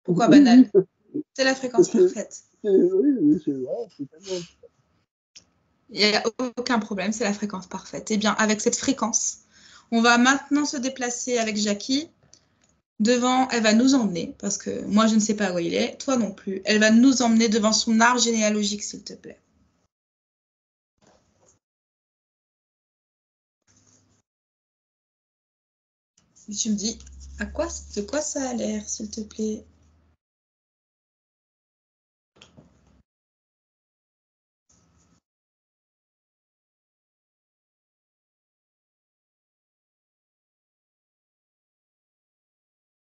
S2: Pourquoi
S1: Oui,
S2: banal?
S1: oui,
S2: C'est la fréquence parfaite.
S1: oui, c'est vrai, c'est tellement.
S2: Il n'y a aucun problème, c'est la fréquence parfaite. Eh bien, avec cette fréquence, on va maintenant se déplacer avec Jackie. Devant, elle va nous emmener, parce que moi, je ne sais pas où il est, toi non plus. Elle va nous emmener devant son arbre généalogique, s'il te plaît. Et tu me dis, de quoi ça a l'air, s'il te plaît?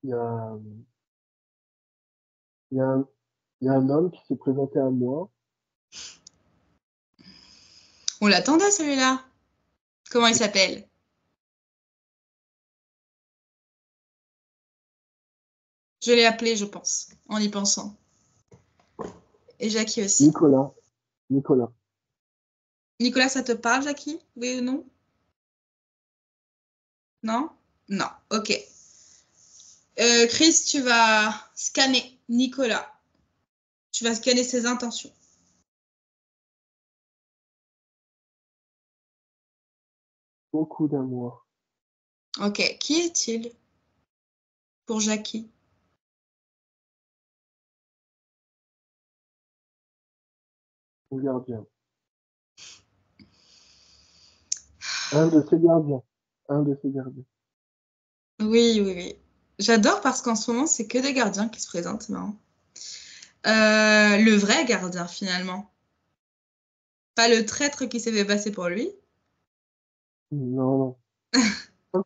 S1: Il y a, il y a un, il y a un homme qui s'est présenté à moi.
S2: On l'attendait, celui-là. Comment il s'appelle? Je l'ai appelé, je pense, en y pensant. Et Jackie aussi.
S1: Nicolas. Nicolas.
S2: Nicolas, ça te parle, Jackie? Oui ou non? Non? Non, ok. Chris, tu vas scanner Nicolas. Tu vas scanner ses intentions.
S1: Beaucoup d'amour.
S2: Ok, qui est-il pour Jackie?
S1: Son gardien. Un de ses gardiens. Un de ses gardiens.
S2: Oui, oui, oui. J'adore parce qu'en ce moment, c'est que des gardiens qui se présentent, c'est marrant. Le vrai gardien, finalement. Pas le traître qui s'est fait passer pour lui.
S1: Non, non.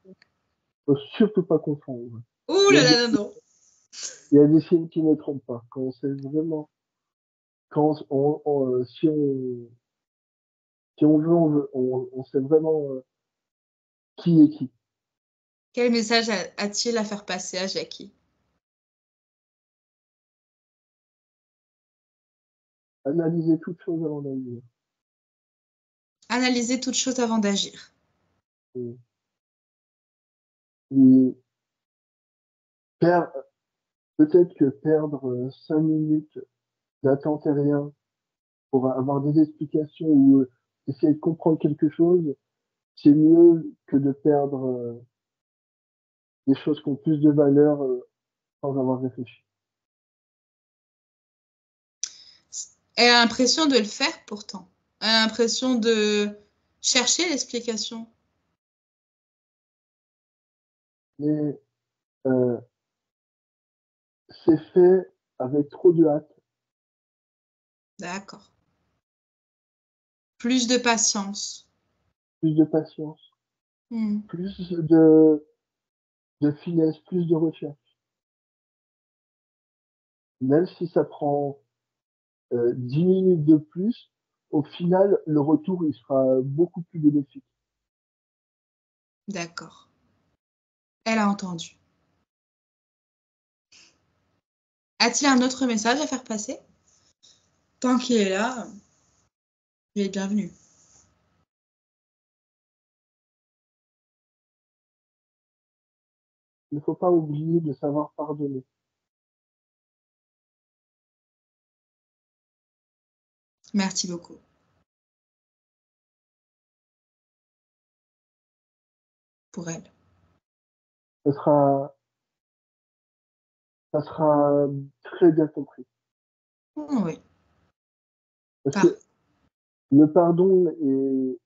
S1: Faut surtout pas confondre.
S2: Ouh
S1: Il y a
S2: là
S1: des,
S2: là, non, non.
S1: il y a des films qui ne trompent pas. Quand on sait vraiment, si on veut, on sait vraiment qui est qui.
S2: Quel message a-t-il à faire passer à Jackie?
S1: Analyser toutes choses avant d'agir.
S2: Analyser toute chose avant d'agir.
S1: Et, et per- peut-être que perdre 5 minutes d'attente et rien pour avoir des explications ou essayer de comprendre quelque chose, c'est mieux que de perdre des choses qui ont plus de valeur sans avoir réfléchi.
S2: Elle a l'impression de le faire pourtant. Elle a l'impression de chercher l'explication.
S1: Mais euh, c'est fait avec trop de hâte.
S2: D'accord. Plus de patience.
S1: Plus de patience,
S2: Hmm.
S1: plus de finesse, plus de recherche. Même si ça prend 10 minutes de plus, au final, le retour, il sera beaucoup plus bénéfique.
S2: D'accord. Elle a entendu. A-t-il un autre message à faire passer? Tant qu'il est là, il est bienvenu.
S1: Il ne faut pas oublier de savoir pardonner.
S2: Merci beaucoup. Pour elle.
S1: Ça sera, ça sera très bien compris.
S2: Oh, oui.
S1: Parce
S2: Par...
S1: que le pardon est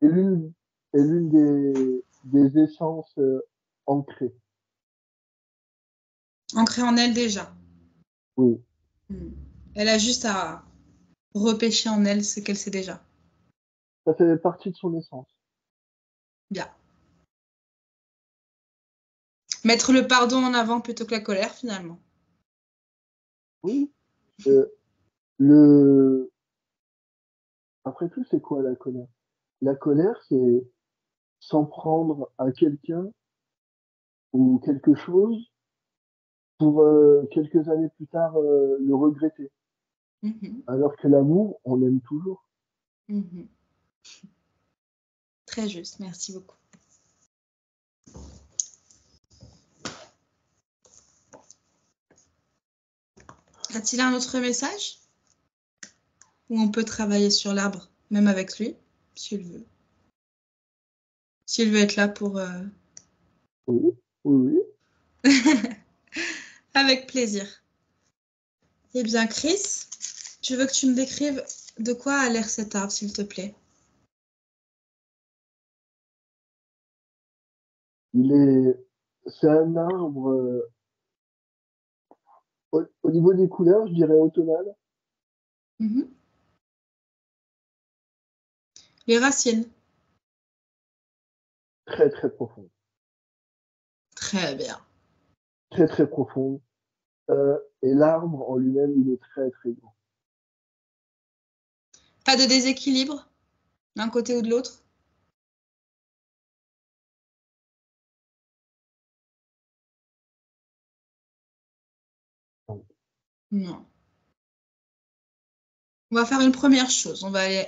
S1: l'une des essences ancrées.
S2: Ancré en elle déjà.
S1: Oui,
S2: Hmm. Elle a juste à repêcher en elle ce qu'elle sait déjà.
S1: Ça fait partie de son essence.
S2: Bien. Mettre le pardon en avant plutôt que la colère, finalement.
S1: Oui. Euh, le... Après tout, c'est quoi la colère? La colère, c'est s'en prendre à quelqu'un ou quelque chose pour quelques années plus tard le regretter.
S2: Mhm.
S1: Alors que l'amour, on l'aime toujours.
S2: Mhm. Très juste, merci beaucoup. A-t-il un autre message? Ou on peut travailler sur l'arbre, même avec lui, s'il veut. S'il veut être là pour...
S1: Oui, oui, oui.
S2: Avec plaisir. Eh bien, Chris, je veux que tu me décrives de quoi a l'air cet arbre, s'il te plaît.
S1: C'est un arbre, au niveau des couleurs, je dirais automnal.
S2: Mhm. Les racines.
S1: Très, très profond.
S2: Très bien.
S1: Très, très profond. Et l'arbre en lui-même, il est très, très grand.
S2: Pas de déséquilibre d'un côté ou de l'autre? Non. On va faire une première chose. On va aller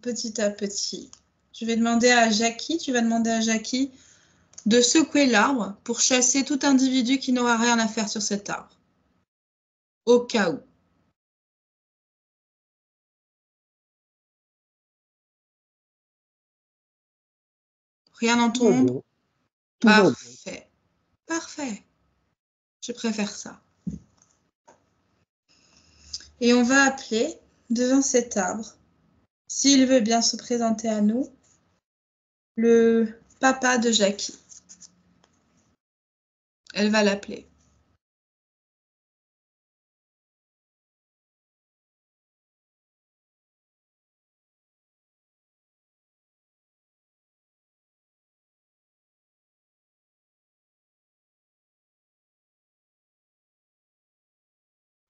S2: petit à petit. Je vais demander à Jackie, tu vas demander à Jackie de secouer l'arbre pour chasser tout individu qui n'aura rien à faire sur cet arbre. Au cas où. Rien n'en
S1: Tout va
S2: tombe?
S1: bien. Tout va bien.
S2: Parfait. Parfait. Je préfère ça. Et on va appeler devant cet arbre, s'il veut bien se présenter à nous, le papa de Jackie. Elle va l'appeler.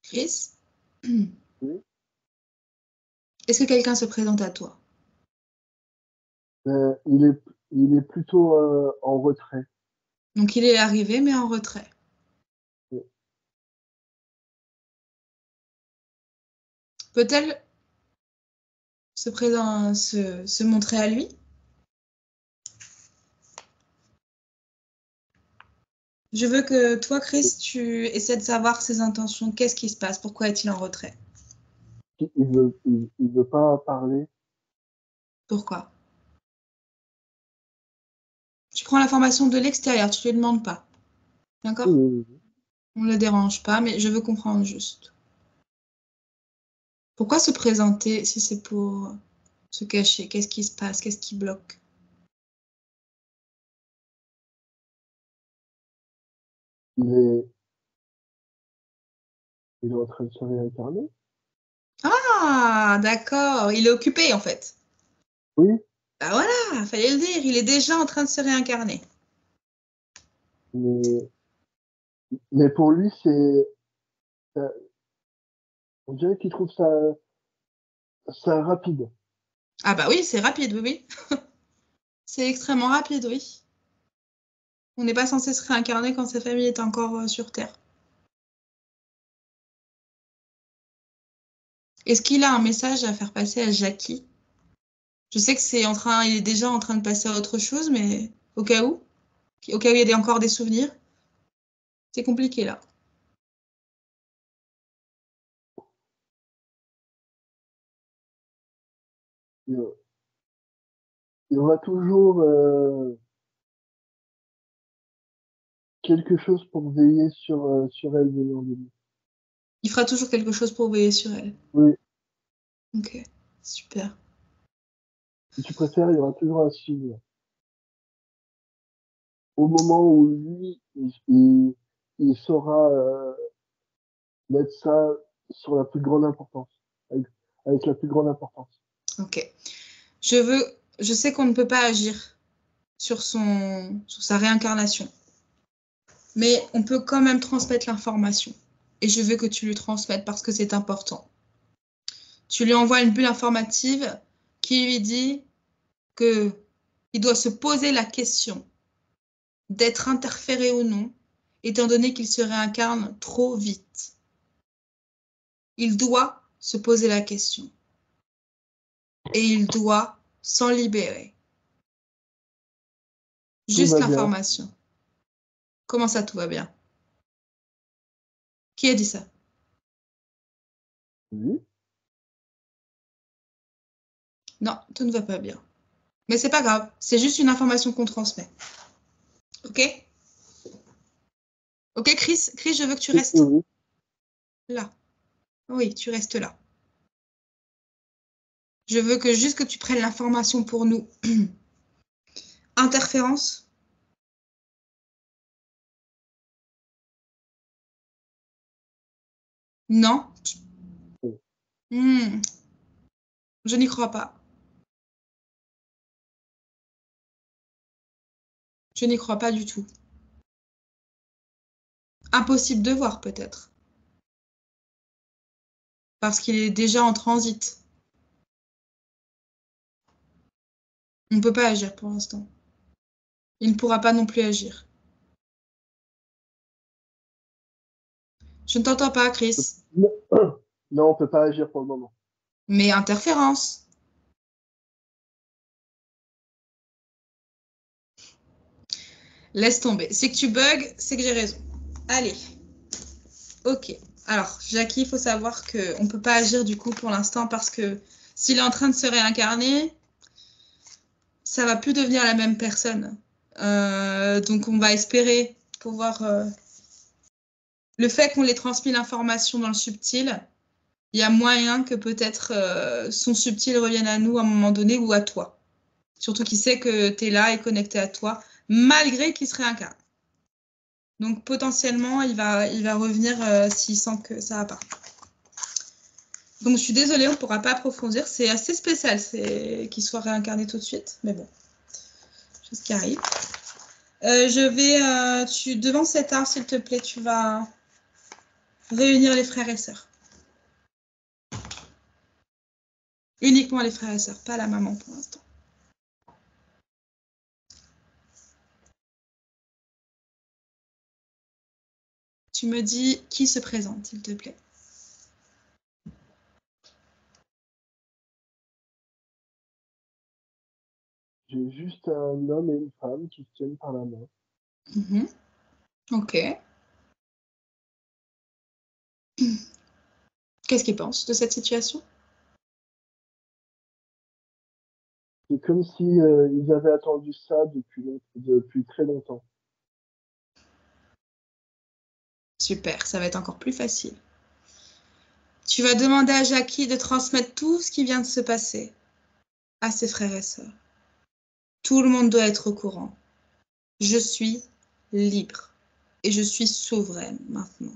S2: Chris,
S1: Oui.
S2: est-ce que quelqu'un se présente à toi?
S1: Euh, il est, il est plutôt en retrait.
S2: Donc il est arrivé, mais en retrait.
S1: Oui.
S2: Peut-elle se montrer à lui? Je veux que toi, Chris, tu essaies de savoir ses intentions. Qu'est-ce qui se passe? Pourquoi est-il en retrait?
S1: Il veut pas parler.
S2: Pourquoi? Tu prends l'information de l'extérieur, tu ne lui demandes pas.
S1: Oui,
S2: D'accord?
S1: oui, oui.
S2: On ne le dérange pas, mais je veux comprendre juste. Pourquoi se présenter si c'est pour se cacher? Qu'est-ce qui se passe? Qu'est-ce qui bloque?
S1: Il est, il est en train de se réincarner.
S2: Ah, d'accord. Il est occupé, en fait.
S1: Oui,
S2: Bah voilà, fallait le dire. Il est déjà en train de se réincarner.
S1: mais, mais pour lui, ça- on dirait qu'il trouve ça rapide.
S2: Ah bah oui, c'est rapide, oui, oui. C'est extrêmement rapide, oui. On n'est pas censé se réincarner quand sa famille est encore sur Terre. Est-ce qu'il a un message à faire passer à Jackie? Je sais que il est déjà en train de passer à autre chose, mais au cas où il y a encore des souvenirs, c'est compliqué là.
S1: Il, il y aura toujours quelque chose pour veiller sur elle venant de lui.
S2: Il fera toujours quelque chose pour veiller sur elle.
S1: Oui,
S2: Ok, super.
S1: si tu préfères, il y aura toujours un signe. Au moment où lui, il saura mettre ça sur la plus grande importance, avec la plus grande importance.
S2: Ok. Je sais qu'on ne peut pas agir sur sa réincarnation. Mais on peut quand même transmettre l'information. Et je veux que tu lui transmettes parce que c'est important. Tu lui envoies une bulle informative qui lui dit qu'il doit se poser la question d'être interféré ou non, étant donné qu'il se réincarne trop vite. Il doit se poser la question. Et il doit s'en libérer. Juste l'information. Comment ça, tout va bien? Qui a dit ça?
S1: Oui.
S2: Non, tout ne va pas bien. Mais c'est pas grave, c'est juste une information qu'on transmet. Ok? Ok, Chris? Chris, je veux que tu restes là. Oui, tu restes là. Je veux juste que tu prennes l'information pour nous. Interférence? Non? Je n'y crois pas. Je n'y crois pas du tout. Impossible de voir, peut-être. Parce qu'il est déjà en transit. On ne peut pas agir pour l'instant. Il ne pourra pas non plus agir. Je ne t'entends pas, Chris.
S1: Non, on ne peut pas agir pour le moment.
S2: Mais interférence. Laisse tomber. C'est que tu bugs, c'est que j'ai raison. Allez. Ok. Alors, Jackie, il faut savoir qu'on ne peut pas agir du coup pour l'instant parce que s'il est en train de se réincarner, ça va plus devenir la même personne. Donc, on va espérer pouvoir... Le fait qu'on ait transmis l'information dans le subtil, il y a moyen que peut-être son subtil revienne à nous à un moment donné ou à toi. Surtout qu'il sait que tu es là et connecté à toi, malgré qu'il se réincarne. Donc potentiellement, il va revenir s'il sent que ça va pas. Donc je suis désolée, on ne pourra pas approfondir. C'est assez spécial qu'il soit réincarné tout de suite. Mais bon, chose qui arrive. Devant cet art, s'il te plaît, tu vas réunir les frères et sœurs. Uniquement les frères et sœurs, pas la maman pour l'instant. Tu me dis qui se présente, s'il te plaît.
S1: J'ai juste un homme et une femme qui se tiennent par la main.
S2: Mmh. Ok. Qu'est-ce qu'ils pensent de cette situation?
S1: C'est comme si ils avaient attendu ça depuis très longtemps.
S2: Super, ça va être encore plus facile. Tu vas demander à Jackie de transmettre tout ce qui vient de se passer à ses frères et sœurs. Tout le monde doit être au courant. Je suis libre et je suis souveraine maintenant.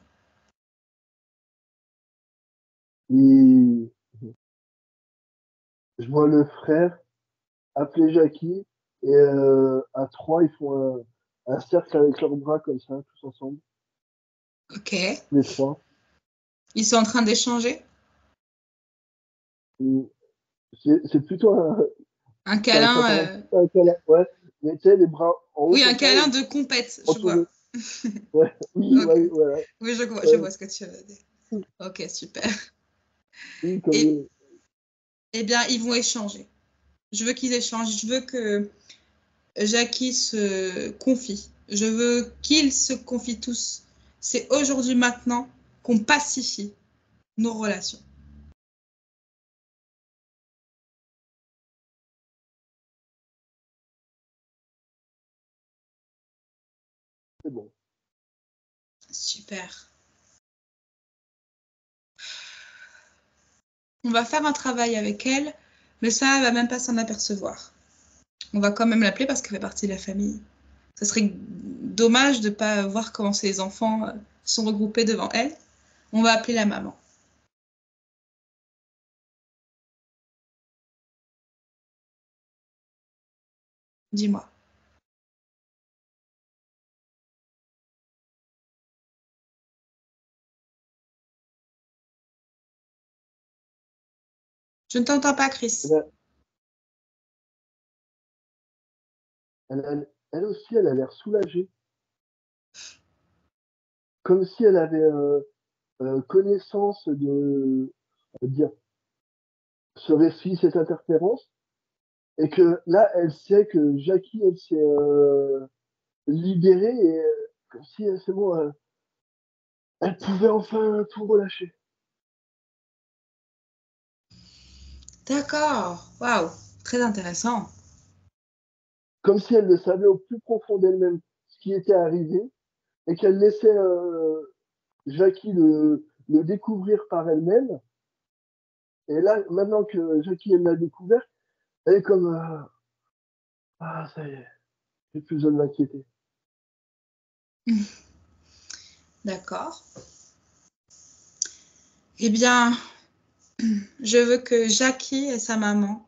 S1: Et je vois le frère appeler Jackie et à trois, ils font un cercle avec leurs bras comme ça, tous ensemble.
S2: Ok.
S1: Les trois.
S2: Ils sont en train d'échanger?
S1: C'est plutôt
S2: Un câlin.
S1: un câlin, ouais. Mais tu sais, les bras en haut
S2: Oui, un
S1: comme ça.
S2: câlin de compète, je vois.
S1: Ouais, oui,
S2: Ok.
S1: ouais, voilà.
S2: Oui, je vois ce que tu veux dire. Ok, super.
S1: Oui, comme
S2: Et, eh bien, ils vont échanger. Je veux qu'ils échangent. Je veux que Jackie se confie. Je veux qu'ils se confient tous. C'est aujourd'hui, maintenant, qu'on pacifie nos relations.
S1: c'est bon.
S2: Super. On va faire un travail avec elle, mais ça, elle va même pas s'en apercevoir. On va quand même l'appeler parce qu'elle fait partie de la famille. Ça serait dommage de ne pas voir comment ses enfants sont regroupés devant elle. On va appeler la maman. Dis-moi. Je ne t'entends pas, Chris.
S1: Elle, a- elle aussi, elle a l'air soulagée, comme si elle avait connaissance de, on va dire, ce récit, cette interférence, et que là, elle sait que Jackie, elle s'est libérée, et comme si, c'est bon, elle pouvait enfin tout relâcher.
S2: D'accord. Waouh. Très intéressant.
S1: Comme si elle le savait au plus profond d'elle-même ce qui était arrivé, et qu'elle laissait Jackie le découvrir par elle-même. Et là, maintenant que Jackie, elle l'a découvert, elle est comme, ah, ça y est, j'ai plus besoin de m'inquiéter.
S2: D'accord. Eh bien, je veux que Jackie et sa maman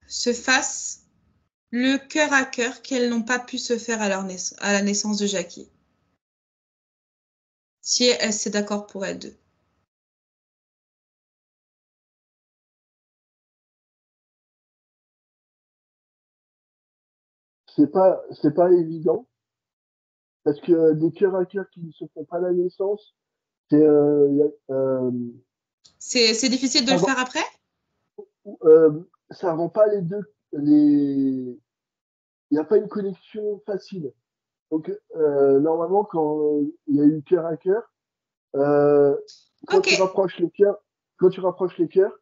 S2: se fassent le cœur à cœur qu'elles n'ont pas pu se faire à la naissance de Jackie. Si c'est d'accord pour elles deux.
S1: C'est pas évident, parce que des cœurs à cœur qui ne se font pas à la naissance, c'est,
S2: C'est difficile de
S1: ça
S2: le
S1: rend,
S2: faire après?
S1: ça rend pas les deux, il n'y a pas une connexion facile. Donc, normalement, quand il y a eu cœur à cœur, euh, quand
S2: Ok,
S1: tu rapproches les cœurs, quand tu rapproches les cœurs,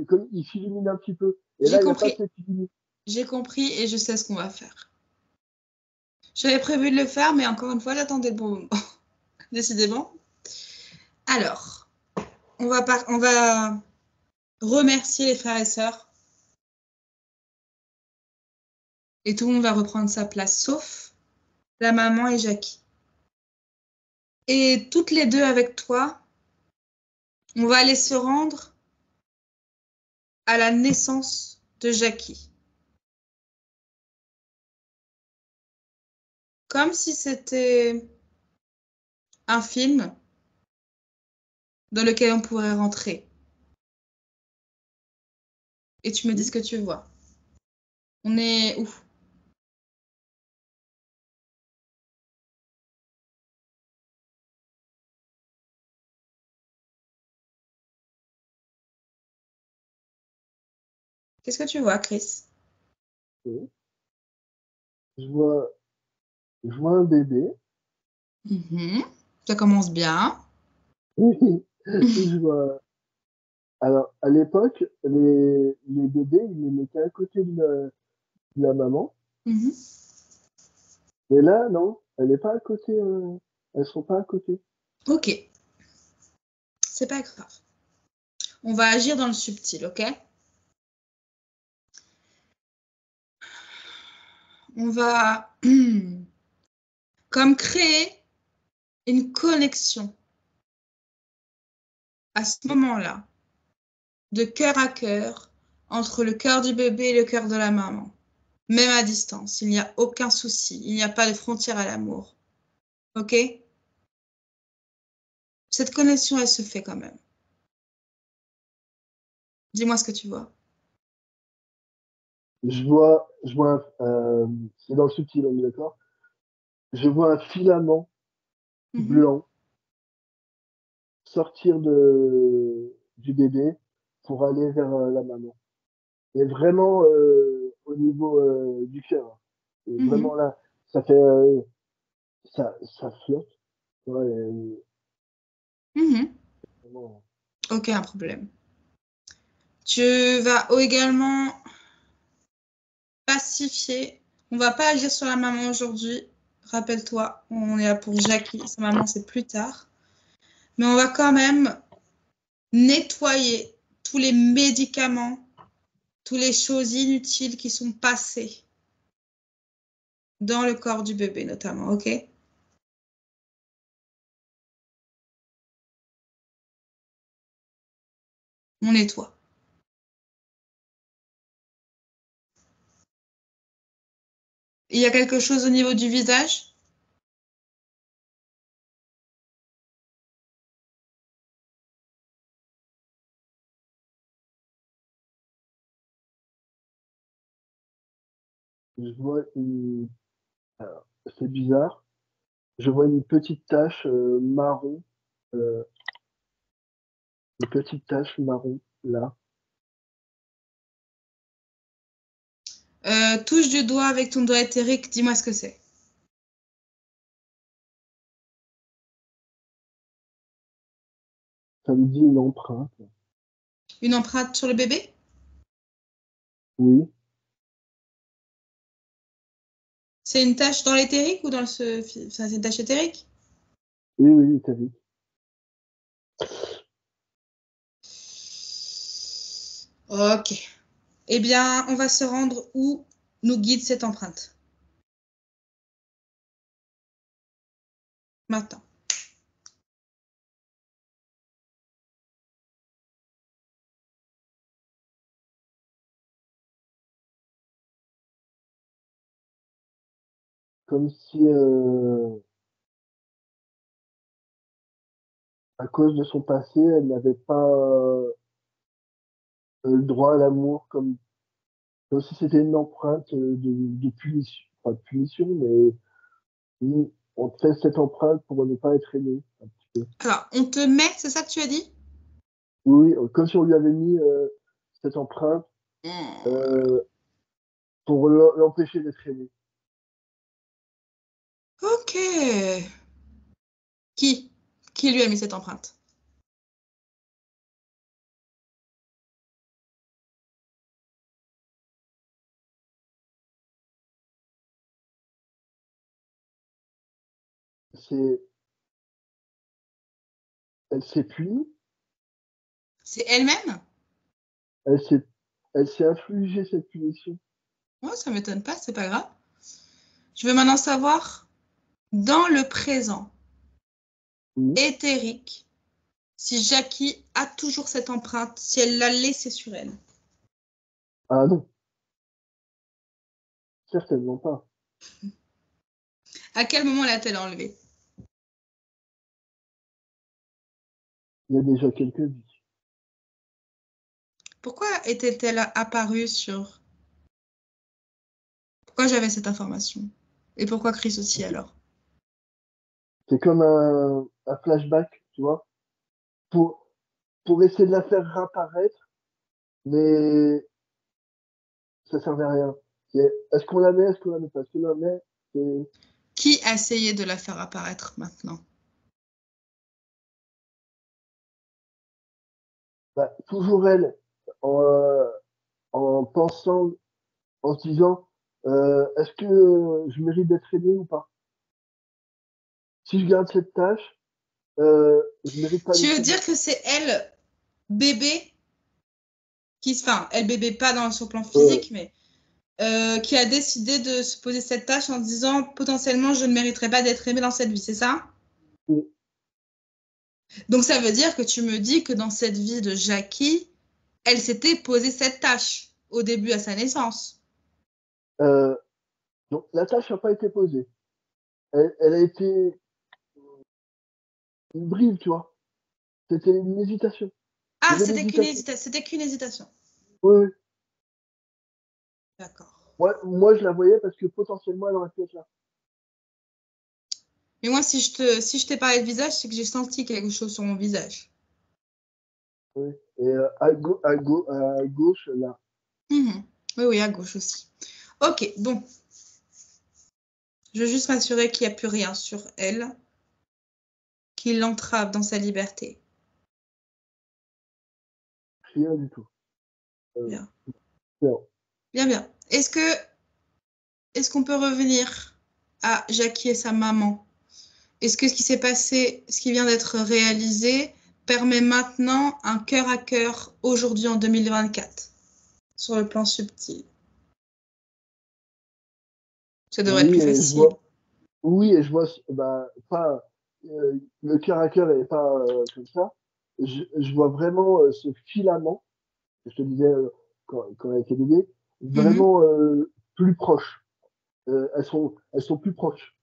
S1: comme, ils s'illuminent un petit peu. Et
S2: j'ai
S1: là, il n'y a pas
S2: compris.
S1: cette illumination.
S2: J'ai compris et je sais ce qu'on va faire. J'avais prévu de le faire, mais encore une fois, j'attendais le bon moment. Décidément. Alors, on va remercier les frères et sœurs et tout le monde va reprendre sa place, sauf la maman et Jackie. Et toutes les deux avec toi, on va aller se rendre à la naissance de Jackie. Comme si c'était un film dans lequel on pourrait rentrer. Et tu me dis ce que tu vois. On est où? Qu'est-ce que tu vois, Chris?
S1: Je vois, je vois un bébé.
S2: Mhm. Ça commence bien.
S1: Je vois. Alors, à l'époque, les bébés, ils les mettaient à côté de la maman.
S2: Mhm.
S1: Mais là, non, elle n'est pas à côté. Elles sont pas à côté.
S2: Ok, c'est pas grave. On va agir dans le subtil, ok? On va comme créer une connexion à ce moment-là, de cœur à cœur, entre le cœur du bébé et le cœur de la maman. Même à distance, il n'y a aucun souci, il n'y a pas de frontière à l'amour. Ok? Cette connexion, elle se fait quand même. Dis-moi ce que tu vois.
S1: Je vois c'est dans le subtil, on est d'accord? Je vois un filament
S2: Mhm.
S1: blanc sortir du bébé pour aller vers la maman. Et vraiment au niveau du cœur. Et vraiment
S2: Mhm.
S1: là, ça fait, ça flotte. Ouais,
S2: Mhm.
S1: vraiment.
S2: Aucun problème. Tu vas également pacifier. On va pas agir sur la maman aujourd'hui. Rappelle-toi, on est là pour Jackie. Sa maman, c'est plus tard. Mais on va quand même nettoyer tous les médicaments, toutes les choses inutiles qui sont passées dans le corps du bébé, notamment. OK? On nettoie. Il y a quelque chose au niveau du visage?
S1: Je vois alors, c'est bizarre. Je vois une petite tache marron, euh, une petite tache marron là.
S2: Touche du doigt avec ton doigt éthérique, dis-moi ce que c'est.
S1: Ça me dit une empreinte.
S2: Une empreinte sur le bébé?
S1: Oui,
S2: C'est une tache dans l'éthérique ou dans c'est une tache éthérique?
S1: oui, oui, t'as vu.
S2: Ok. Eh bien, on va se rendre où nous guide cette empreinte. Maintenant.
S1: Comme si, à cause de son passé, elle n'avait pas le droit à l'amour, comme si c'était une empreinte de punition. Pas de punition, mais on te fait cette empreinte pour ne pas être aimé. Un petit peu.
S2: Alors, on te met, c'est ça que tu as dit?
S1: Oui, comme si on lui avait mis cette empreinte
S2: Hmm.
S1: euh, pour l'empêcher d'être aimé.
S2: Ok. Qui? Qui lui a mis cette empreinte?
S1: C'est, elle s'est punie,
S2: C'est elle-même?
S1: elle s'est, elle s'est infligée cette punition.
S2: Ouais, ça m'étonne pas, c'est pas grave. Je veux maintenant savoir, dans le présent
S1: Oui.
S2: éthérique, si Jackie a toujours cette empreinte, si elle l'a laissée sur elle.
S1: Ah non, certainement pas.
S2: À quel moment l'a-t-elle enlevée?
S1: Il y a déjà quelques vies.
S2: Pourquoi était-elle apparue sur... Pourquoi j'avais cette information? Et pourquoi Chris aussi alors?
S1: C'est comme un flashback, tu vois, pour, pour essayer de la faire réapparaître, mais ça servait à rien. Est-ce qu'on la met, est-ce qu'on la met pas? Est-ce qu'on la met? C'est
S2: Qui a essayé de la faire apparaître maintenant?
S1: toujours elle, en, euh, en pensant, en se disant, est-ce que je mérite d'être aimé ou pas? Si je garde cette tâche, je mérite pas
S2: Tu
S1: d'être
S2: veux
S1: aimé.
S2: dire que c'est elle, bébé, enfin, elle bébé pas dans son plan
S1: Euh,
S2: physique, mais qui a décidé de se poser cette tâche en se disant potentiellement je ne mériterai pas d'être aimée dans cette vie, c'est ça? Donc ça veut dire que tu me dis que dans cette vie de Jackie, elle s'était posé cette tâche au début à sa naissance.
S1: euh, donc la tâche n'a pas été posée. Elle a été une brive, tu vois. C'était une hésitation. Il y
S2: Ah,
S1: avait une hésitation.
S2: c'était qu'une hésitation.
S1: Oui, oui.
S2: D'accord.
S1: Moi, je la voyais parce que potentiellement, elle aurait pu être là.
S2: Mais moi, si je t'ai parlé de visage, c'est que j'ai senti quelque chose sur mon visage.
S1: Oui. Et à gauche, là.
S2: Mhm. Oui, oui, à gauche aussi. Ok, bon, je veux juste m'assurer qu'il n'y a plus rien sur elle qui l'entrave dans sa liberté.
S1: Rien du tout. Euh,
S2: Bien,
S1: non.
S2: bien, bien. Est-ce qu'on peut revenir à Jackie et sa maman? Est-ce que ce qui s'est passé, ce qui vient d'être réalisé, permet maintenant un cœur à cœur aujourd'hui en 2024 sur le plan subtil? Ça devrait être
S1: Oui,
S2: plus
S1: et je
S2: facile.
S1: vois, oui, et je vois, bah, pas, le cœur à cœur n'est pas comme ça. Je vois vraiment ce filament, que je te disais quand elle était bébé,
S2: Mhm.
S1: vraiment plus proche. elles sont plus proches.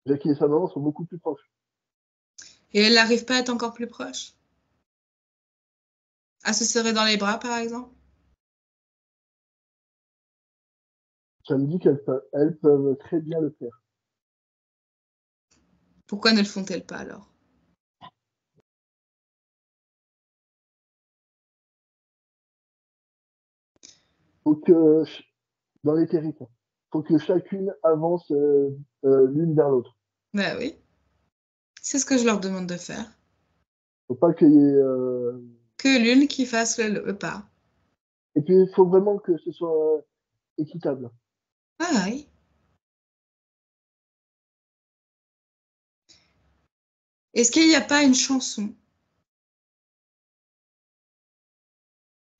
S1: Jackie et sa maman sont beaucoup plus proches.
S2: Et elle n'arrive pas à être encore plus proche? À se serrer dans les bras, par exemple?
S1: Ça me dit elles peuvent très bien le faire.
S2: Pourquoi ne le font-elles pas alors?
S1: Faut que, dans les territoires, faut que chacune avance l'une vers l'autre.
S2: Ben oui, c'est ce que je leur demande de faire.
S1: Faut pas qu'il y ait,
S2: Que l'une qui fasse le pas.
S1: Et puis, il faut vraiment que ce soit équitable.
S2: Ah oui. Est-ce qu'il n'y a pas une chanson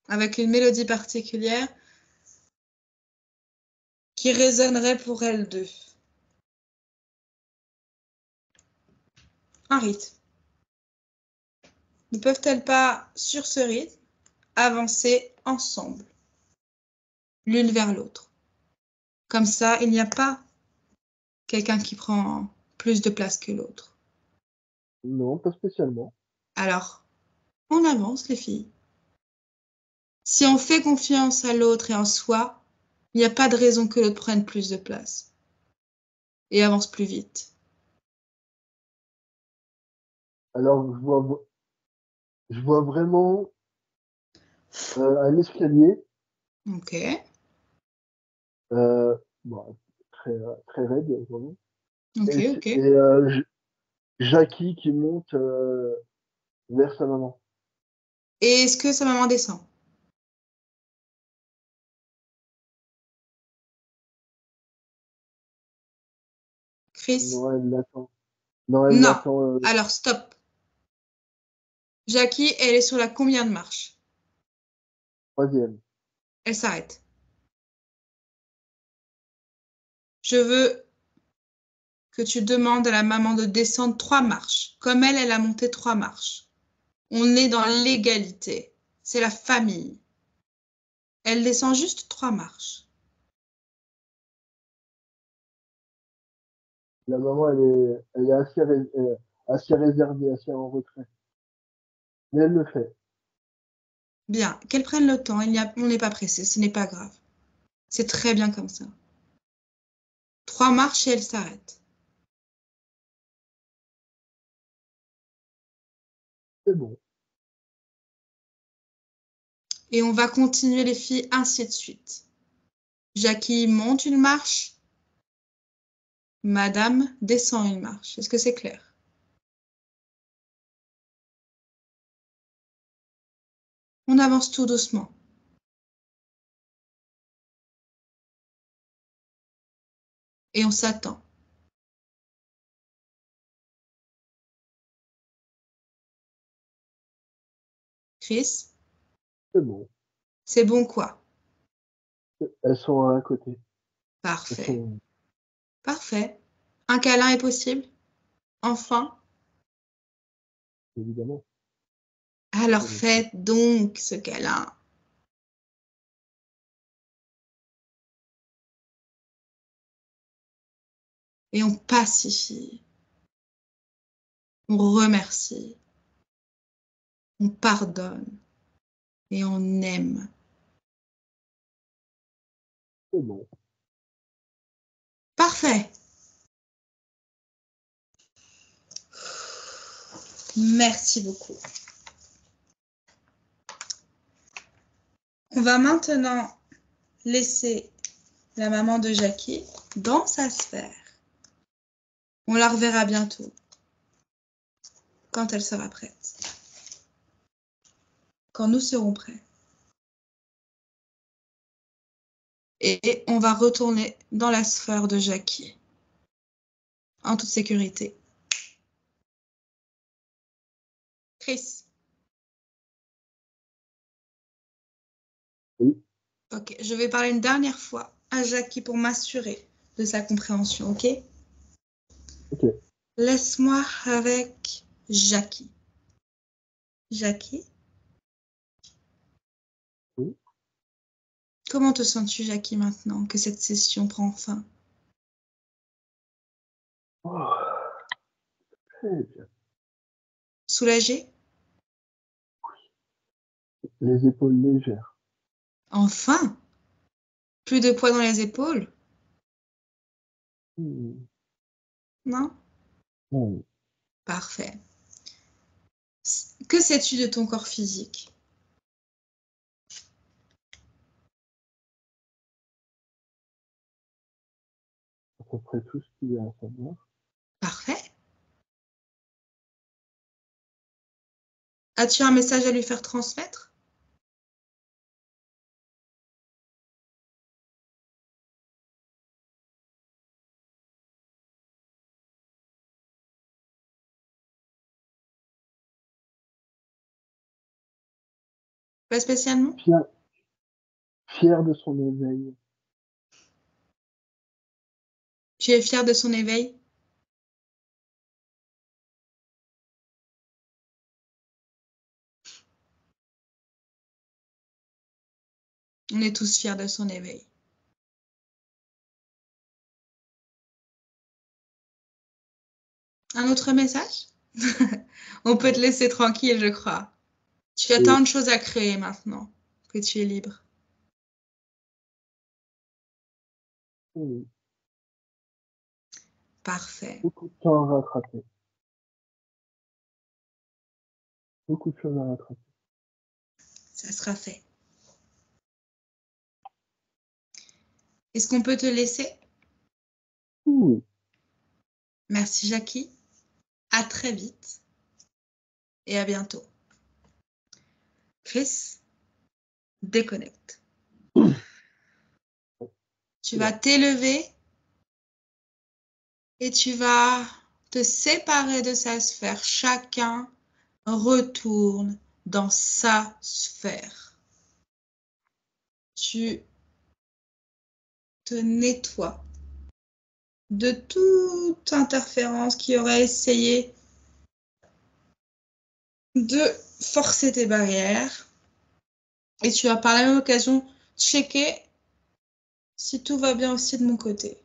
S2: avec une mélodie particulière qui résonnerait pour elles deux? Un rythme. Ne peuvent-elles pas, sur ce rythme, avancer ensemble, l'une vers l'autre? Comme ça, il n'y a pas quelqu'un qui prend plus de place que l'autre.
S1: Non, pas spécialement.
S2: Alors, on avance, les filles. Si on fait confiance à l'autre et en soi, il n'y a pas de raison que l'autre prenne plus de place et avance plus vite.
S1: Alors, je vois vraiment un escalier,
S2: Ok,
S1: euh, bon, très raide, vraiment.
S2: ok,
S1: Et,
S2: ok.
S1: Jackie qui monte vers sa maman.
S2: Et est-ce que sa maman descend? Chris?
S1: Non, elle l'attend. Non, elle
S2: Non.
S1: l'attend
S2: Alors, stop. Jackie, elle est sur la combien de marches?
S1: troisième.
S2: Elle s'arrête. Je veux que tu demandes à la maman de descendre 3 marches. Comme elle, elle a monté 3 marches. On est dans l'égalité. C'est la famille. Elle descend juste 3 marches.
S1: La maman, elle est assez réservée, assez en retrait. Mais elle le fait.
S2: Bien, qu'elle prenne le temps. On n'est pas pressé, ce n'est pas grave. C'est très bien comme ça. 3 marches et elle s'arrête.
S1: C'est bon.
S2: Et on va continuer les filles ainsi de suite. Jackie monte une marche. Madame descend une marche. Est-ce que c'est clair? On avance tout doucement. Et on s'attend. Chris,
S1: C'est bon.
S2: c'est bon quoi?
S1: Elles sont à côté. Elles
S2: Parfait.
S1: sont,
S2: Parfait. Un câlin est possible? Enfin?
S1: évidemment.
S2: Alors faites donc ce câlin. Et on pacifie. On remercie. On pardonne. Et on aime.
S1: C'est bon.
S2: Parfait. Merci beaucoup. On va maintenant laisser la maman de Jackie dans sa sphère. On la reverra bientôt, quand elle sera prête, quand nous serons prêts. Et on va retourner dans la sphère de Jackie, en toute sécurité. Chris.
S1: Oui.
S2: Ok, je vais parler une dernière fois à Jackie pour m'assurer de sa compréhension, ok?
S1: Ok.
S2: Laisse-moi avec Jackie. Jackie,
S1: Oui.
S2: Comment te sens-tu, Jackie, maintenant que cette session prend fin?
S1: Oh, très bien.
S2: Soulagé?
S1: Les épaules légères.
S2: Enfin! Plus de poids dans les épaules?
S1: Hmm.
S2: Non?
S1: Hmm.
S2: Parfait. Que sais-tu de ton corps physique?
S1: À peu près tout ce qu'il y a à savoir.
S2: Parfait. As-tu un message à lui faire transmettre? Pas spécialement?
S1: Fier de son éveil.
S2: Tu es fier de son éveil? On est tous fiers de son éveil. Un autre message? On peut te laisser tranquille, je crois. Tu as tant de choses à créer maintenant que tu es libre.
S1: Hmm.
S2: Parfait.
S1: Beaucoup de temps à rattraper. Beaucoup de choses à rattraper.
S2: Ça sera fait. Est-ce qu'on peut te laisser?
S1: Oui.
S2: Merci, Jackie. À très vite et à bientôt. Chris, déconnecte. Tu vas t'élever et tu vas te séparer de sa sphère. Chacun retourne dans sa sphère. Tu te nettoies de toute interférence qui aurait essayé de forcer tes barrières. Et tu vas par la même occasion checker si tout va bien aussi de mon côté.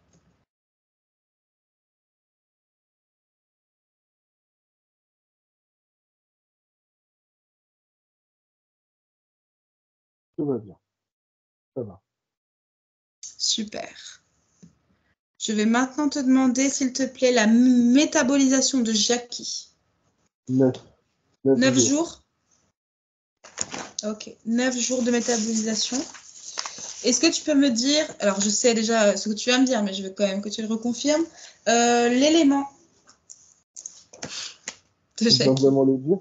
S1: Tout va bien. Ça va.
S2: Super. Je vais maintenant te demander, s'il te plaît, la métabolisation de Jackie.
S1: 9
S2: 9
S1: jours.
S2: jours? Ok, 9 jours de métabolisation. Est-ce que tu peux me dire, alors je sais déjà ce que tu vas me dire, mais je veux quand même que tu le reconfirmes, l'élément de
S1: Je dois
S2: Jackie.
S1: vraiment le dire.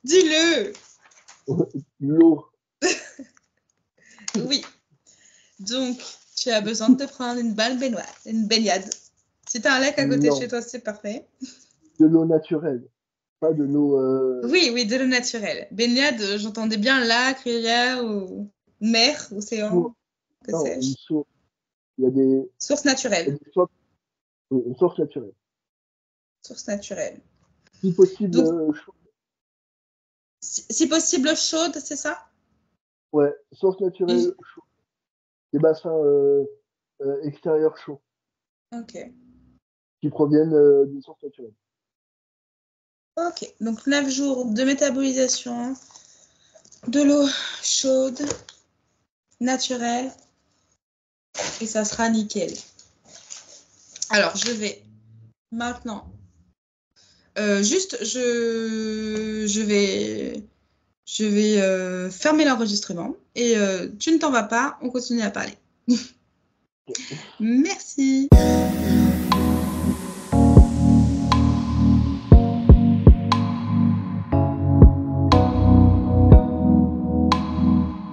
S2: Dis-le.
S1: L'eau.
S2: Oui. Donc, tu as besoin de te prendre une baignade. Si tu as un lac à côté de chez toi, c'est parfait.
S1: De l'eau naturelle. Pas de l'eau...
S2: Oui, de l'eau naturelle. Baignade, j'entendais bien lac, rivière ou mer, océan, que
S1: Non,
S2: sais-je.
S1: une source. Il y a des...
S2: Source naturelle.
S1: sources... Oui, une source naturelle.
S2: Source naturelle.
S1: Si possible,
S2: Donc, si possible, chaude, c'est ça?
S1: ouais, source naturelle chaude. Des bassins extérieurs chauds
S2: Ok.
S1: qui proviennent d'une source naturelle.
S2: Ok. Donc, 9 jours de métabolisation, de l'eau chaude, naturelle, et ça sera nickel. Alors, je vais maintenant... je vais fermer l'enregistrement et tu ne t'en vas pas, on continue à parler. Merci.